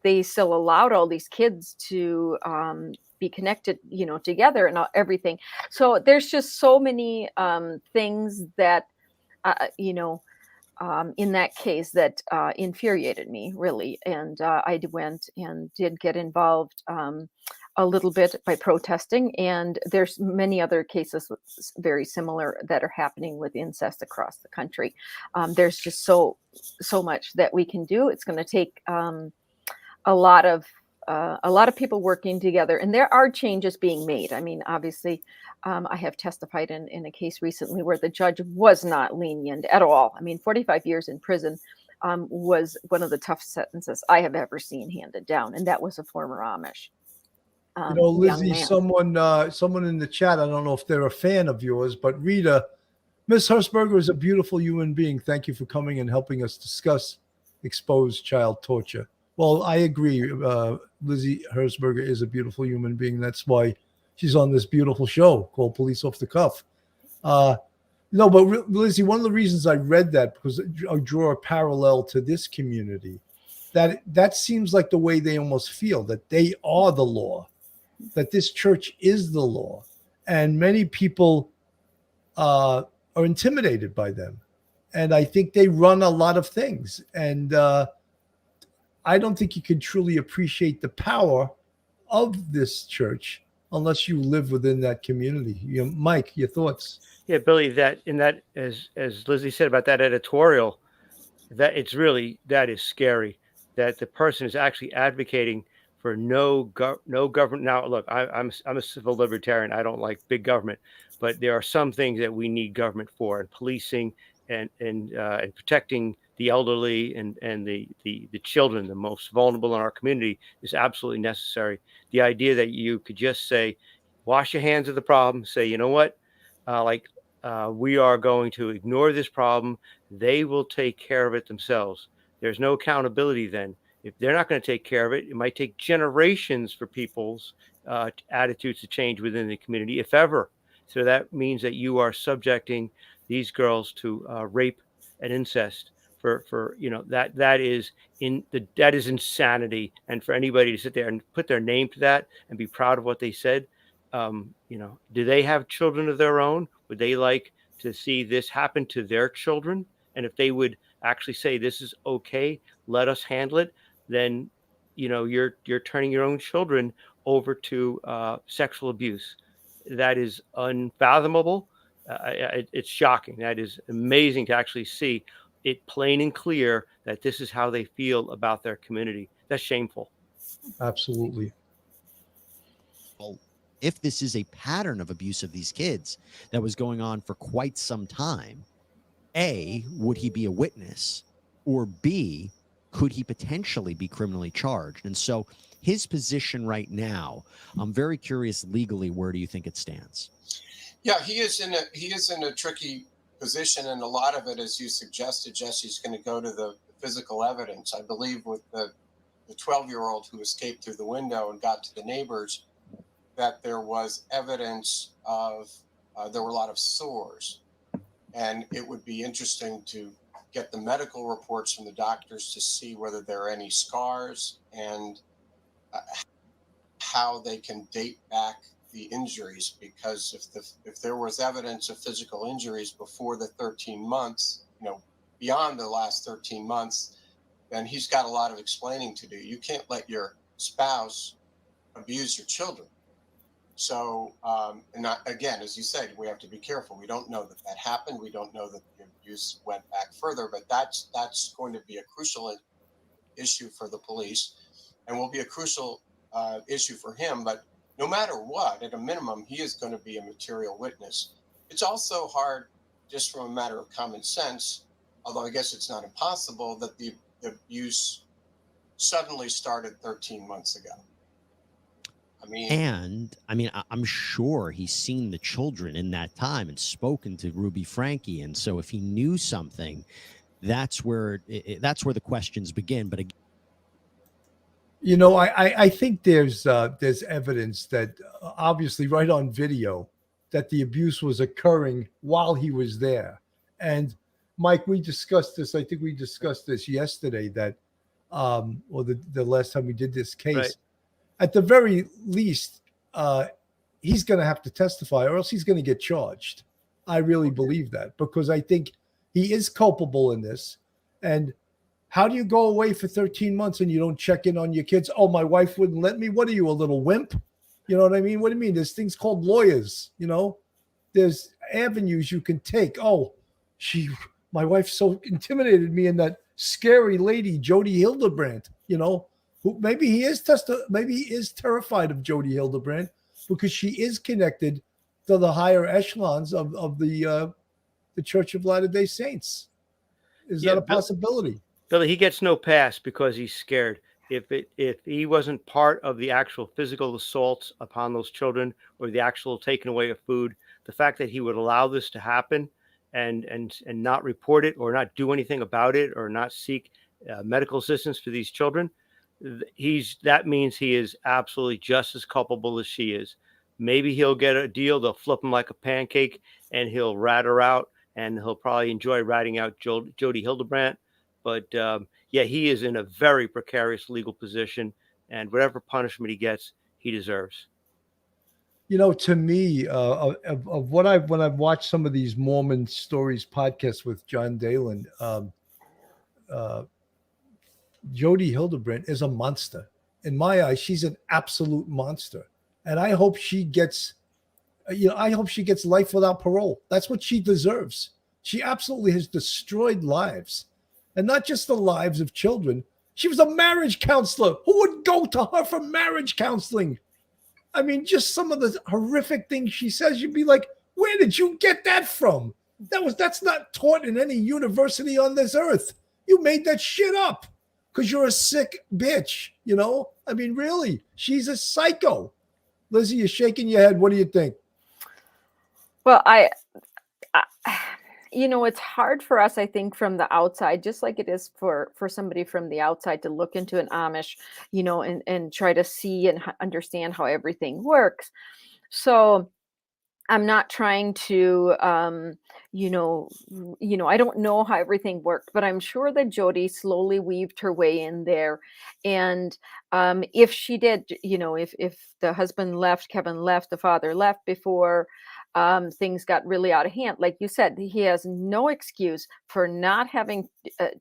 they still allowed all these kids to be connected, together and everything. So there's just so many things that, in that case that infuriated me, really. And I went and did get involved a little bit by protesting. And there's many other cases very similar that are happening with incest across the country. There's just so much that we can do. It's going to take a lot of a lot of people working together, and there are changes being made. I mean, obviously, I have testified in a case recently where the judge was not lenient at all. I mean, 45 years in prison was one of the toughest sentences I have ever seen handed down, and that was a former Amish. Young Lizzie, man. someone in the chat, I don't know if they're a fan of yours, but Rita, Miss Hershberger is a beautiful human being. Thank you for coming and helping us discuss exposed child torture. Well, I agree. Lizzie Hershberger is a beautiful human being. That's why she's on this beautiful show called Police Off the Cuff. No, but Lizzie, one of the reasons I read that, because I draw a parallel to this community, that seems like the way they almost feel, that they are the law, that this church is the law. And many people are intimidated by them. And I think they run a lot of things. And I don't think you can truly appreciate the power of this church unless you live within that community. Mike, your thoughts? Yeah, Billy, that as Lizzie said about that editorial, that that is scary, that the person is actually advocating for no government. Now, look, I'm a civil libertarian. I don't like big government, but there are some things that we need government for, and policing and protecting the elderly and the children, the most vulnerable in our community, is absolutely necessary. The idea that you could just say, wash your hands of the problem, say, you know what, we are going to ignore this problem. They will take care of it themselves. There's no accountability then. If they're not going to take care of it, it might take generations for people's attitudes to change within the community, if ever. So that means that you are subjecting these girls to rape and incest. That is insanity. And for anybody to sit there and put their name to that and be proud of what they said, do they have children of their own? Would they like to see this happen to their children? And if they would actually say, this is okay, let us handle it, then you're turning your own children over to sexual abuse. That is unfathomable. It's shocking. That is amazing to actually see it plain and clear that this is how they feel about their community. That's shameful. Absolutely. Well, if this is a pattern of abuse of these kids that was going on for quite some time, A, would he be a witness? Or B, could he potentially be criminally charged? And so his position right now, I'm very curious legally, where do you think it stands? Yeah, he is in a tricky position, and a lot of it, as you suggested, Jesse, is going to go to the physical evidence. I believe with the 12-year-old who escaped through the window and got to the neighbors, that there was evidence of there were a lot of sores, and it would be interesting to get the medical reports from the doctors to see whether there are any scars and how they can date back the injuries, because if there was evidence of physical injuries before the 13 months, beyond the last 13 months, then he's got a lot of explaining to do. You can't let your spouse abuse your children. So, again, as you said, we have to be careful. We don't know that happened. We don't know that the abuse went back further, but that's going to be a crucial issue for the police, and will be a crucial issue for him. But no matter what, at a minimum, he is going to be a material witness. It's also hard, just from a matter of common sense, although I guess it's not impossible, that the abuse suddenly started 13 months ago. I'm sure he's seen the children in that time and spoken to Ruby Franke. And so if he knew something, that's where the questions begin. But again, I think there's evidence that obviously right on video that the abuse was occurring while he was there. And Mike, we discussed this. I think we discussed this yesterday, that or the last time we did this case. Right. At the very least, he's going to have to testify, or else he's going to get charged. I really believe that, because I think he is culpable in this. And how do you go away for 13 months and you don't check in on your kids? Oh, my wife wouldn't let me. What are you, a little wimp? You know what I mean? What do you mean? There's things called lawyers, There's avenues you can take. Oh, my wife so intimidated me, and that scary lady, Jodi Hildebrandt, who maybe he is terrified of Jodi Hildebrandt because she is connected to the higher echelons of the Church of Latter-day Saints. Is that a possibility? Billy, he gets no pass because he's scared. If he wasn't part of the actual physical assaults upon those children or the actual taking away of food, the fact that he would allow this to happen and not report it or not do anything about it or not seek medical assistance for these children, that means he is absolutely just as culpable as she is. Maybe he'll get a deal. They'll flip him like a pancake and he'll rat her out, and he'll probably enjoy ratting out Jodi Hildebrandt. But yeah, he is in a very precarious legal position, and whatever punishment he gets, he deserves. You know, to me, of when I've watched some of these Mormon Stories podcasts with John Dalen, Jodi Hildebrandt is a monster. In my eyes, she's an absolute monster. And I hope she gets, life without parole. That's what she deserves. She absolutely has destroyed lives. And not just the lives of children. She was a marriage counselor. Who would go to her for marriage counseling? I mean, just some of the horrific things she says, you'd be like, where did you get that from? That's not taught in any university on this earth. You made that shit up because you're a sick bitch, you know? I mean, really, she's a psycho. Lizzie, you're shaking your head. What do you think? Well, it's hard for us, I think, from the outside, just like it is for somebody from the outside to look into an Amish, and try to see and understand how everything works. So I'm not trying to, I don't know how everything worked, but I'm sure that Jodi slowly weaved her way in there. And if she did, if the husband left, Kevin left, the father left before things got really out of hand, like you said, he has no excuse for not having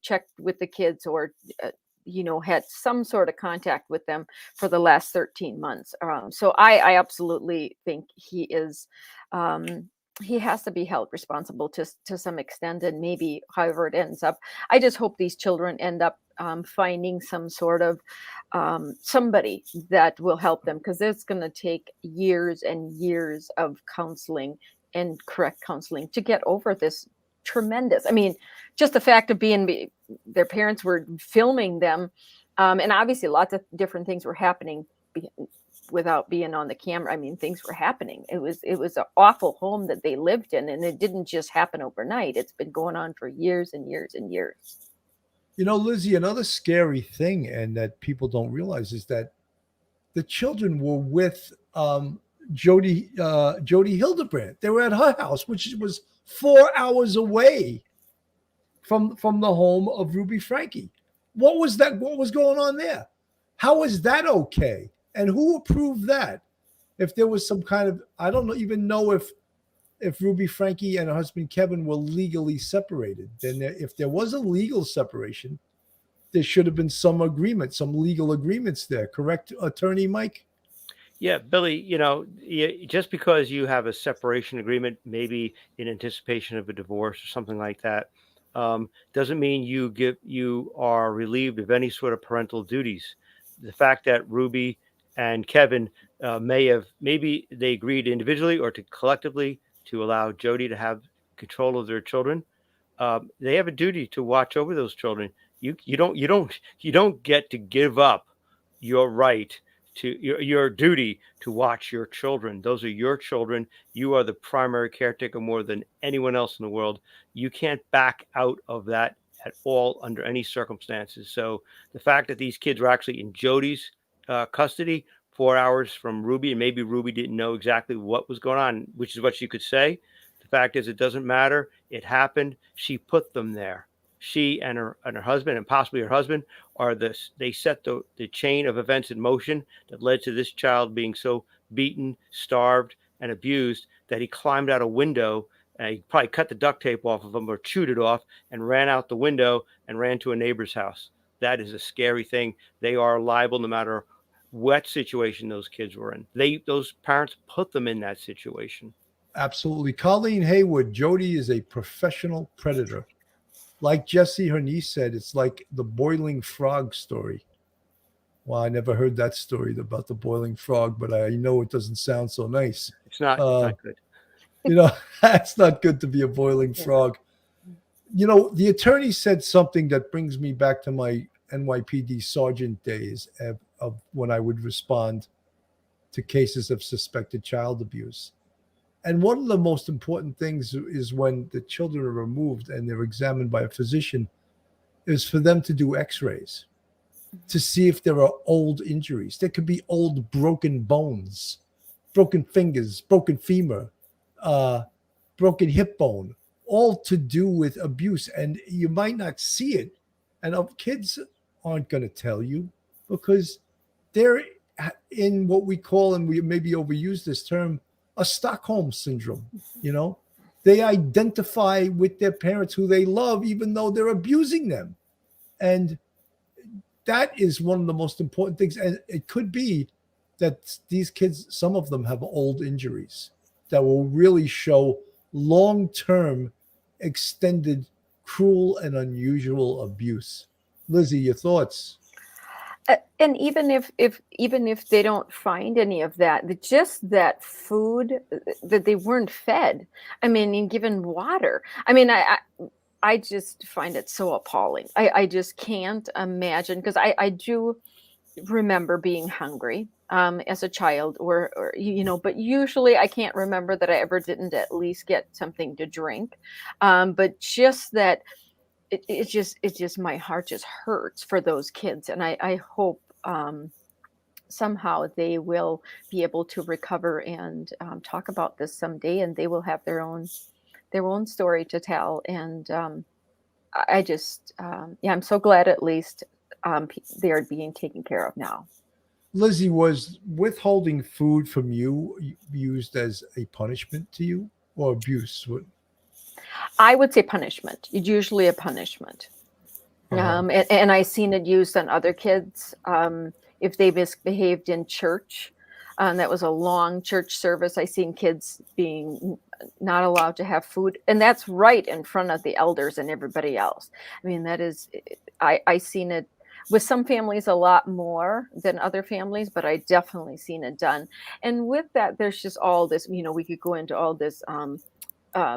checked with the kids or had some sort of contact with them for the last 13 months. So I absolutely think he is, he has to be held responsible to some extent, and maybe however it ends up. I just hope these children end up finding some sort of somebody that will help them, because it's going to take years and years of counseling and correct counseling to get over this tremendous. I mean, just the fact of their parents were filming them, and obviously lots of different things were happening without being on the camera. I mean, things were happening. It was an awful home that they lived in, and it didn't just happen overnight. It's been going on for years and years and years. You know, Lizzie, another scary thing, and that people don't realize, is that the children were with Jodi Hildebrandt. They were at her house, which was 4 hours away from the home of Ruby Franke. What was that? What was going on there? How is that okay? And who approved that? If there was some kind of, I don't even know if Ruby Franke and her husband Kevin were legally separated. Then if there was a legal separation, there should have been some agreement, some legal agreements there. Correct, Attorney Mike? Yeah, Billy, just because you have a separation agreement, maybe in anticipation of a divorce or something like that, doesn't mean you are relieved of any sort of parental duties. The fact that Ruby and Kevin maybe they agreed individually or to collectively to allow Jodi to have control of their children. They have a duty to watch over those children. You don't get to give up your right to your duty to watch your children. Those are your children. You are the primary caretaker more than anyone else in the world. You can't back out of that at all under any circumstances. So the fact that these kids were actually in Jodi's custody 4 hours from Ruby, and maybe Ruby didn't know exactly what was going on, which is what she could say. The fact is, it doesn't matter. It happened. She put them there. She and her husband, and possibly her husband, they set the chain of events in motion that led to this child being so beaten, starved, and abused that he climbed out a window. He probably cut the duct tape off of him or chewed it off and ran out the window and ran to a neighbor's house. That is a scary thing. They are liable no matter what situation those kids were in. Those parents put them in that situation. Absolutely. Colleen Haywood, Jodi is a professional predator. Like Jessie, her niece, said, it's like the boiling frog story. Well, I never heard that story about the boiling frog, but I know it doesn't sound so nice. It's not good. You know, it's not good to be a boiling frog. You know, the attorney said something that brings me back to my NYPD sergeant days of when I would respond to cases of suspected child abuse. And one of the most important things is when the children are removed and they're examined by a physician is for them to do x-rays to see if there are old injuries. There could be old broken bones, broken fingers, broken femur, broken hip bone, all to do with abuse. And you might not see it. And kids aren't going to tell you because they're in what we call, and we maybe overuse this term, a Stockholm syndrome. You know, they identify with their parents who they love, even though they're abusing them. And that is one of the most important things. And it could be that these kids, some of them have old injuries that will really show long-term, extended, cruel and unusual abuse. Lizzie, your thoughts? And even if they don't find any of that, just that food that they weren't fed, I mean, and given water, I mean, I just find it so appalling. I just can't imagine, because I do remember being hungry as a child, or you know, but usually I can't remember that I ever didn't at least get something to drink. But just that. It just my heart just hurts for those kids, and I hope somehow they will be able to recover and talk about this someday, and they will have their own story to tell. And I just I'm so glad at least they are being taken care of now. Lizzie, was withholding food from you used as a punishment to you or abuse? I would say punishment. It's usually a punishment. And I've seen it used on other kids. If they misbehaved in church, that was a long church service. I seen kids being not allowed to have food. And that's right in front of the elders and everybody else. I mean, that is, I seen it with some families a lot more than other families, but I definitely seen it done. And with that, there's just all this, you know, we could go into all this,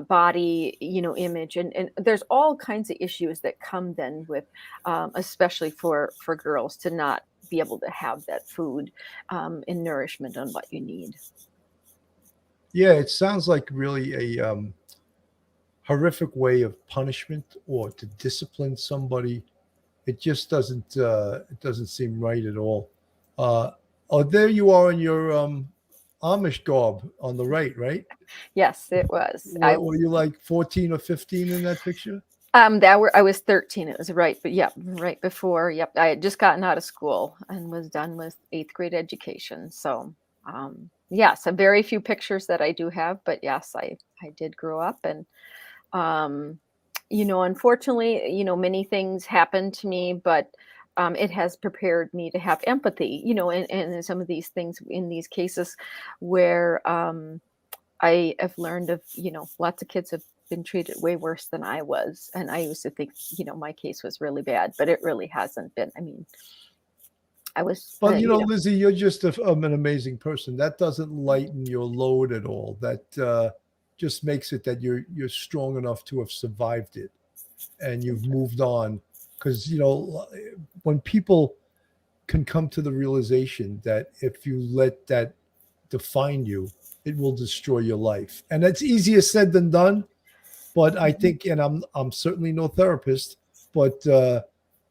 body, you know, image, and there's all kinds of issues that come then with, especially for girls to not be able to have that food and nourishment on what you need. Yeah, it sounds like really a horrific way of punishment or to discipline somebody. It just doesn't seem right at all. Oh, there you are in your Amish garb on the right? Yes, it was. Were you like 14 or 15 in that picture? I was 13. It was right, but yep, right before. Yep, I had just gotten out of school and was done with 8th grade education. So, yes, a very few pictures that I do have, but yes, I did grow up, and you know, unfortunately, you know, many things happened to me, but it has prepared me to have empathy, you know, and some of these things in these cases where I have learned of, you know, lots of kids have been treated way worse than I was. And I used to think, you know, my case was really bad, but it really hasn't been. I mean, I was. Well, you know, Lizzie, you're just an amazing person. That doesn't lighten your load at all. That just makes it that you're strong enough to have survived it and you've moved on. Because, you know, when people can come to the realization that if you let that define you, it will destroy your life. And that's easier said than done. But I think, and I'm certainly no therapist, but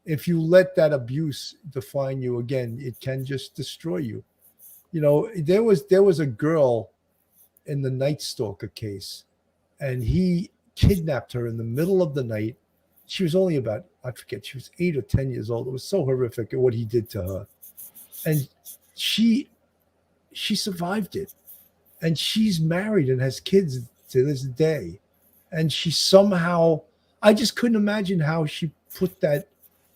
if you let that abuse define you again, it can just destroy you. You know, there was a girl in the Night Stalker case, and he kidnapped her in the middle of the night. She was only about, I forget, she was 8 or 10 years old. It was so horrific what he did to her. And she survived it. And she's married and has kids to this day. And she somehow, I just couldn't imagine how she put that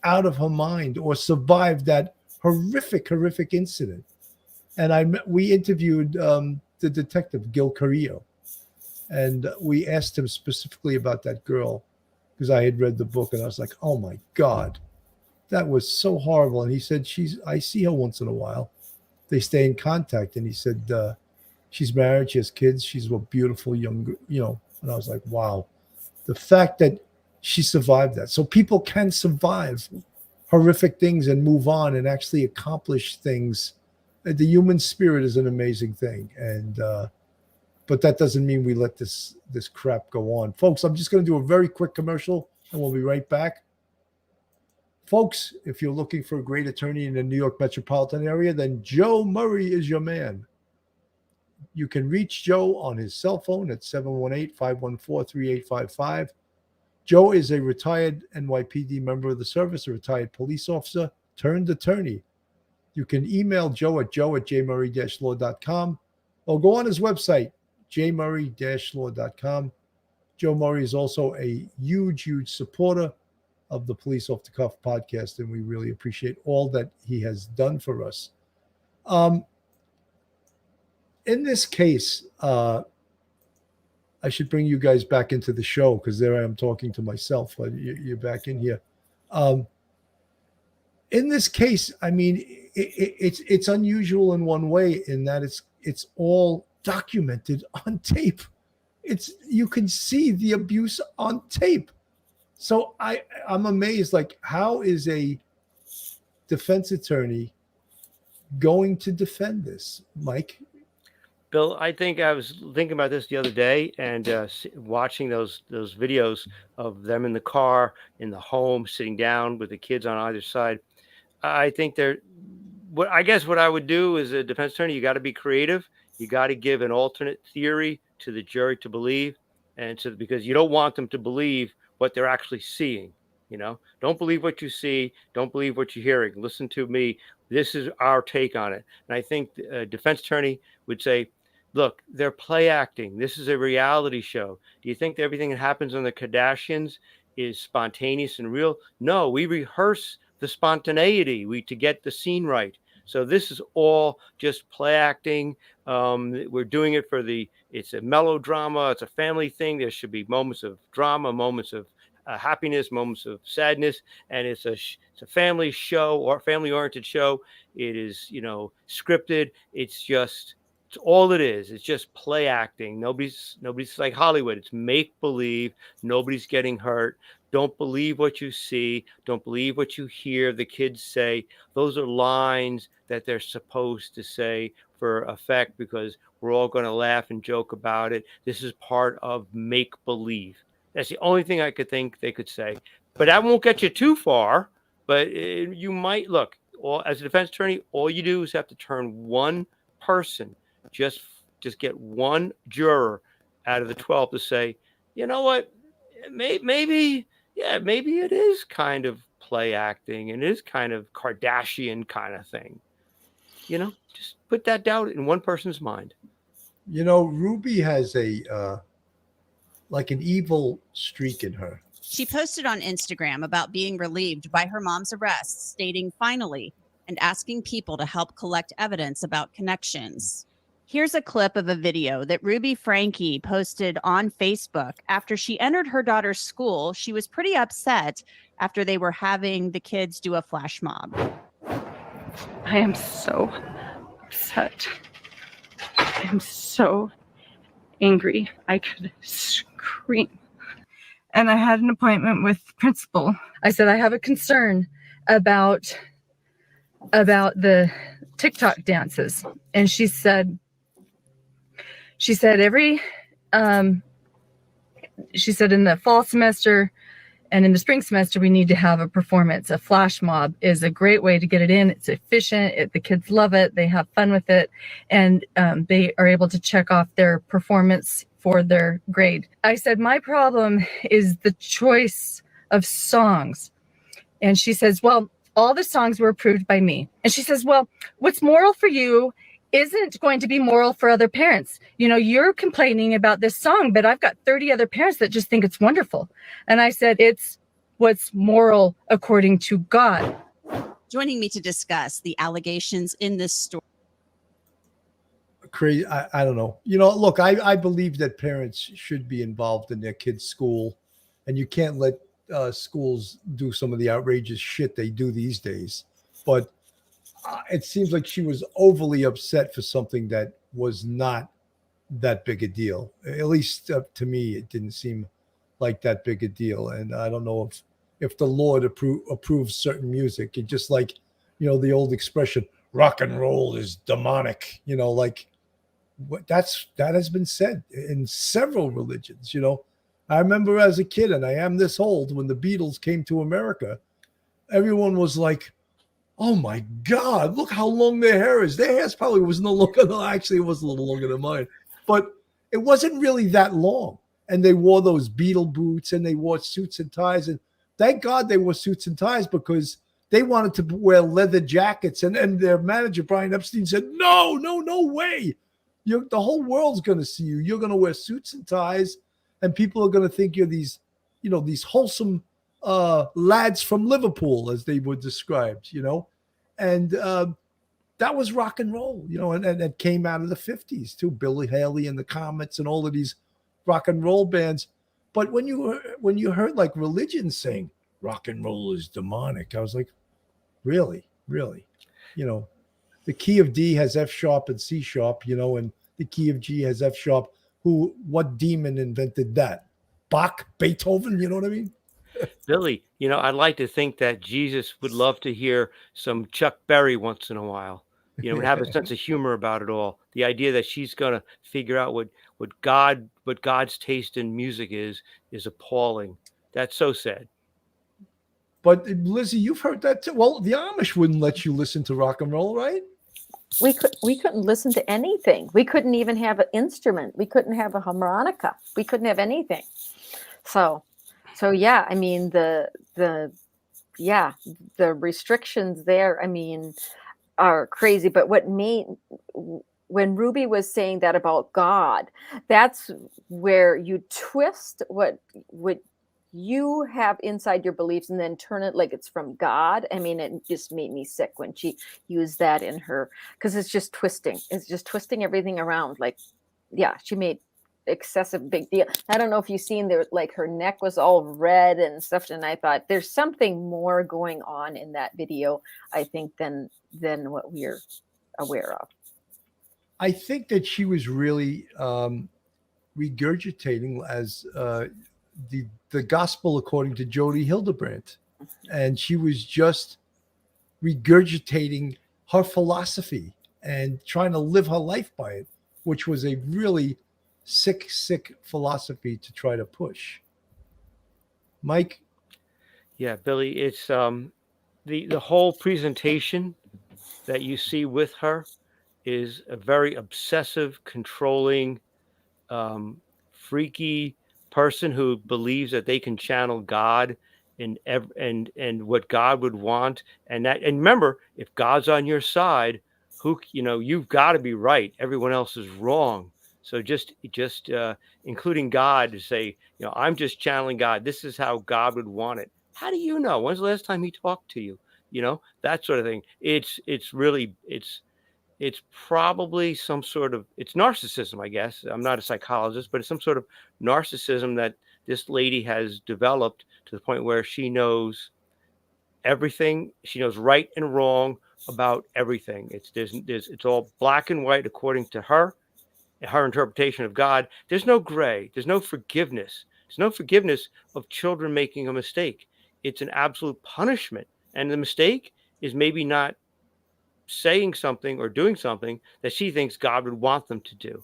out of her mind or survived that horrific incident. And we interviewed the detective, Gil Carrillo. And we asked him specifically about that girl, because I had read the book and I was like, oh my God, that was so horrible. And he said, I see her once in a while. They stay in contact. And he said, she's married, she has kids, she's a beautiful young, and I was like, wow. The fact that she survived that. So people can survive horrific things and move on and actually accomplish things. The human spirit is an amazing thing. And, but that doesn't mean we let this crap go on. Folks, I'm just going to do a very quick commercial and we'll be right back. Folks, if you're looking for a great attorney in the New York metropolitan area, then Joe Murray is your man. You can reach Joe on his cell phone at 718-514-3855. Joe is a retired NYPD member of the service, a retired police officer turned attorney. You can email Joe at joe@jmurray-law.com or go on his website, jmurray-law.com. Joe Murray is also a huge, huge supporter of the Police Off the Cuff podcast, and we really appreciate all that he has done for us. In this case, I should bring you guys back into the show because there I am talking to myself. But you're back in here. In this case, I mean, it's unusual in one way in that it's all documented on tape. You can see the abuse on tape. So I'm amazed, like, how is a defense attorney going to defend this, Mike? Bill, I think I was thinking about this the other day and watching those videos of them in the car, in the home, sitting down with the kids on either side. I think what I would do as a defense attorney, you got to be creative. You got to give an alternate theory to the jury to believe, because you don't want them to believe what they're actually seeing. Don't believe what you see. Don't believe what you're hearing. Listen to me. This is our take on it. And I think a defense attorney would say, look, they're play acting. This is a reality show. Do you think that everything that happens on the Kardashians is spontaneous and real? No, we rehearse the spontaneity to get the scene right. So this is all just play acting. We're doing it it's a melodrama. It's a family thing. There should be moments of drama, moments of happiness, moments of sadness. And it's a family show or family-oriented show. It is, scripted. It's all it is. It's just play acting. Nobody's like Hollywood. It's make believe. Nobody's getting hurt. Don't believe what you see. Don't believe what you hear the kids say. Those are lines that they're supposed to say for effect because we're all going to laugh and joke about it. This is part of make believe. That's the only thing I could think they could say. But that won't get you too far. But you might look. As a defense attorney, all you do is have to turn one person. Just get one juror out of the 12 to say, you know what, maybe it is kind of play acting and it is kind of Kardashian kind of thing. Just put that doubt in one person's mind. Ruby has an evil streak in her. She posted on Instagram about being relieved by her mom's arrest, stating finally, and asking people to help collect evidence about connections. Here's a clip of a video that Ruby Franke posted on Facebook after she entered her daughter's school. She was pretty upset after they were having the kids do a flash mob. I am so upset. I am so angry. I could scream. And I had an appointment with the principal. I said, I have a concern about the TikTok dances. And she said in the fall semester and in the spring semester, we need to have a performance. A flash mob is a great way to get it in. It's efficient. The kids love it. They have fun with it. And they are able to check off their performance for their grade. I said, my problem is the choice of songs. And she says, well, all the songs were approved by me. And she says, well, what's moral for you isn't going to be moral for other parents. You're complaining about this song, but I've got 30 other parents that just think it's wonderful. And I said, it's what's moral according to God. Joining me to discuss the allegations in this story. Crazy. I don't know. Look, I believe that parents should be involved in their kids' school, and you can't let schools do some of the outrageous shit they do these days, but it seems like she was overly upset for something that was not that big a deal. At least to me, it didn't seem like that big a deal. And I don't know if the Lord approves certain music. It just like, the old expression, rock and roll is demonic, like that has been said in several religions. I remember as a kid, and I am this old, when the Beatles came to America, everyone was like, oh my God, look how long their hair is. Their hair probably was no longer, actually it was a little longer than mine, but it wasn't really that long. And they wore those Beatle boots and they wore suits and ties. And thank God they wore suits and ties, because they wanted to wear leather jackets. And their manager, Brian Epstein, said, no way. The whole world's going to see you. You're going to wear suits and ties, and people are going to think you're these wholesome lads from Liverpool, as they were described, and that was rock and roll, and it came out of the 50s too. Billy Haley and the Comets and all of these rock and roll bands. But when you heard like religion saying rock and roll is demonic, I was like, really? The key of D has F sharp and C sharp, and the key of G has F sharp. What demon invented that? Bach, Beethoven, you know what I mean? Billy, I'd like to think that Jesus would love to hear some Chuck Berry once in a while, and have a sense of humor about it all. The idea that she's going to figure out what God's taste in music is appalling. That's so sad. But Lizzie, you've heard that too. Well, the Amish wouldn't let you listen to rock and roll, right? We couldn't listen to anything. We couldn't even have an instrument. We couldn't have a harmonica. We couldn't have anything. So yeah, I mean the restrictions there, I mean, are crazy. But when Ruby was saying that about God, that's where you twist what you have inside your beliefs and then turn it like it's from God. I mean, it just made me sick when she used that in her, because it's just twisting. It's just twisting everything around. Like, yeah, she made excessive big deal. I don't know if you've seen there, like her neck was all red and stuff. And I thought there's something more going on in that video, I think, than what we're aware of. I think that she was really regurgitating as the gospel according to Jodi Hildebrandt, and she was just regurgitating her philosophy and trying to live her life by it, which was a really sick philosophy to try to push. Mike? Yeah, Billy, it's the whole presentation that you see with her is a very obsessive, controlling, freaky person who believes that they can channel God and what God would want. And remember, if God's on your side, you've got to be right. Everyone else is wrong. So just including God to say, I'm just channeling God. This is how God would want it. How do you know? When's the last time he talked to you? That sort of thing. It's probably some sort of, it's narcissism, I guess. I'm not a psychologist, but it's some sort of narcissism that this lady has developed to the point where she knows everything. She knows right and wrong about everything. It's all black and white according to her interpretation of God. There's no gray. There's no forgiveness. There's no forgiveness of children making a mistake. It's an absolute punishment. And the mistake is maybe not saying something or doing something that she thinks God would want them to do.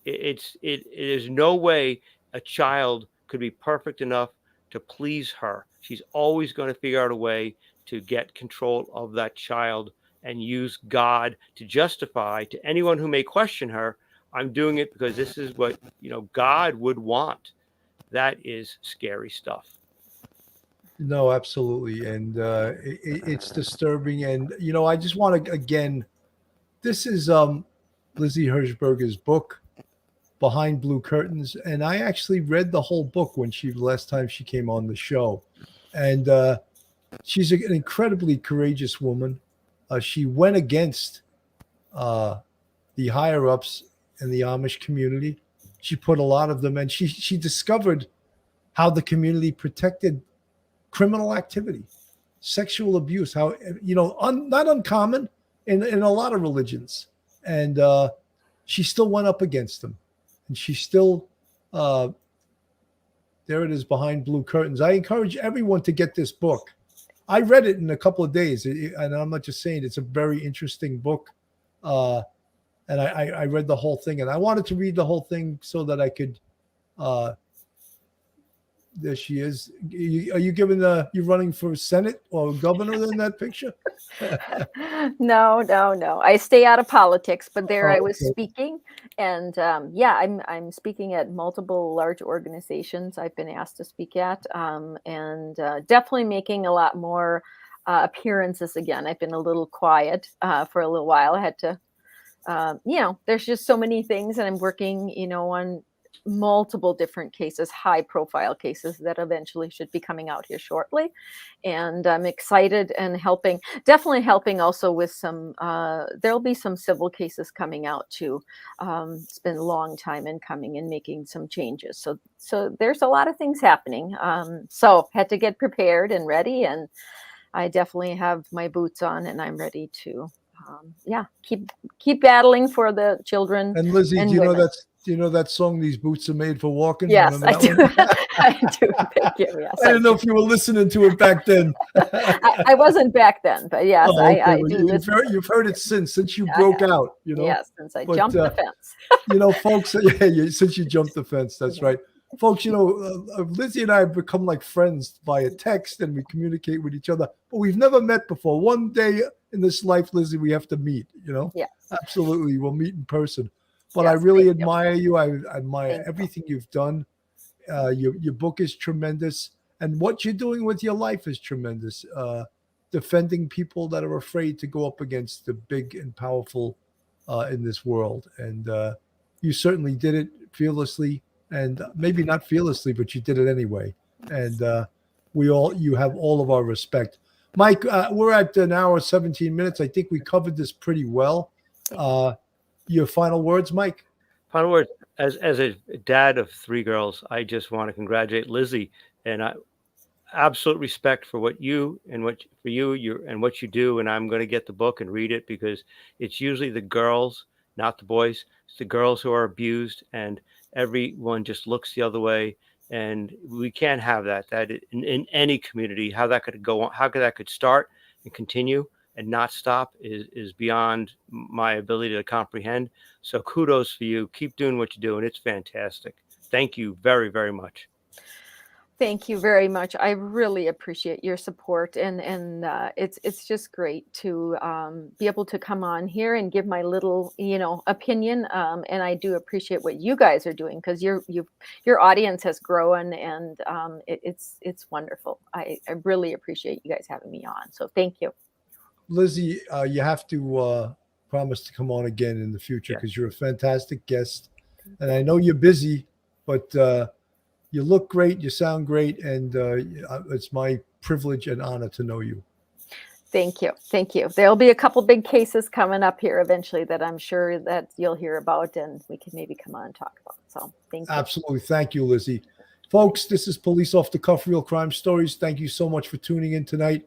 It is no way a child could be perfect enough to please her. She's always going to figure out a way to get control of that child and use God to justify to anyone who may question her, I'm doing it because this is what, God would want. That is scary stuff. No, absolutely. And it's disturbing. And, I just want to, again, this is Lizzie Hershberger's book, Behind Blue Curtains. And I actually read the whole book last time she came on the show. And she's an incredibly courageous woman. She went against the higher ups in the Amish community. She put a lot of them, and she discovered how the community protected criminal activity, sexual abuse, how, not uncommon in a lot of religions. And she still went up against them. And she still, there it is behind blue curtains. I encourage everyone to get this book. I read it in a couple of days, and I'm not just saying it's a very interesting book. And I read the whole thing, and I wanted to read the whole thing so that I could. There she is. Are you giving you running for Senate or governor in that picture? No. I stay out of politics, but there I was Okay. speaking, and I'm speaking at multiple large organizations I've been asked to speak at, and definitely making a lot more appearances again. I've been a little quiet for a little while. I had to, there's just so many things, and I'm working, on multiple different cases, high profile cases that eventually should be coming out here shortly. And I'm excited and definitely helping also with some, there'll be some civil cases coming out too. It's been a long time in coming and making some changes. So there's a lot of things happening. So had to get prepared and ready, and I definitely have my boots on, and I'm ready to, keep battling for the children. And Lizzie, and do you know women. that song, "These Boots Are Made for Walking"? Yes, Remember I that do. one? I do. Thank you. Yes, I didn't know if you were listening to it back then. I wasn't back then, but yes, Oh, okay. I Well, do listen. you've heard it since you I broke have. out. Yes, since I But, jumped the fence. folks. Since you jumped the fence, that's right, folks. Lizzie and I have become like friends via text, and we communicate with each other, but we've never met before. One day in this life, Lizzie, we have to meet. Yes. Absolutely, we'll meet in person. But Yes, I really thank you. admire you. I admire Thank you. everything you've done. Your book is tremendous, and what you're doing with your life is tremendous. Defending people that are afraid to go up against the big and powerful in this world, and you certainly did it fearlessly, and maybe not fearlessly, but you did it anyway. And you have all of our respect. Mike, we're at an hour 17 minutes. I think we covered this pretty well. Your final words, Mike? Final word. As a dad of 3 girls, I just want to congratulate Lizzie, and absolute respect for what you and what you do. And I'm going to get the book and read it, because it's usually the girls, not the boys. It's the girls who are abused, and everyone just looks the other way. And we can't have that. That in any community, how that could go on, how that could start and continue and not stop is beyond my ability to comprehend. So kudos for you. Keep doing what you're doing. It's fantastic. Thank you very, very much. Thank you very much. I really appreciate your support, and it's just great to be able to come on here and give my little opinion. And I do appreciate what you guys are doing, because your audience has grown, and it's wonderful. I really appreciate you guys having me on. So thank you. Lizzie, you have to promise to come on again in the future, because you're a fantastic guest. And I know you're busy, but you look great, you sound great, and it's my privilege and honor to know you. Thank you. Thank you. There'll be a couple big cases coming up here eventually that I'm sure that you'll hear about, and we can maybe come on and talk about. So thank you. Absolutely. Thank you, Lizzie. Folks, this is Police Off the Cuff Real Crime Stories. Thank you so much for tuning in tonight.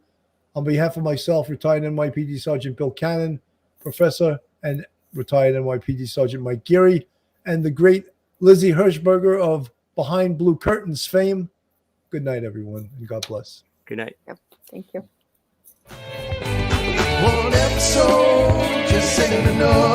On behalf of myself, retired NYPD Sergeant Bill Cannon, Professor and retired NYPD Sergeant Mike Geary, and the great Lizzie Hershberger of Behind Blue Curtains fame. Good night, everyone, and God bless. Good night. Yep. Thank you. One episode just ain't enough.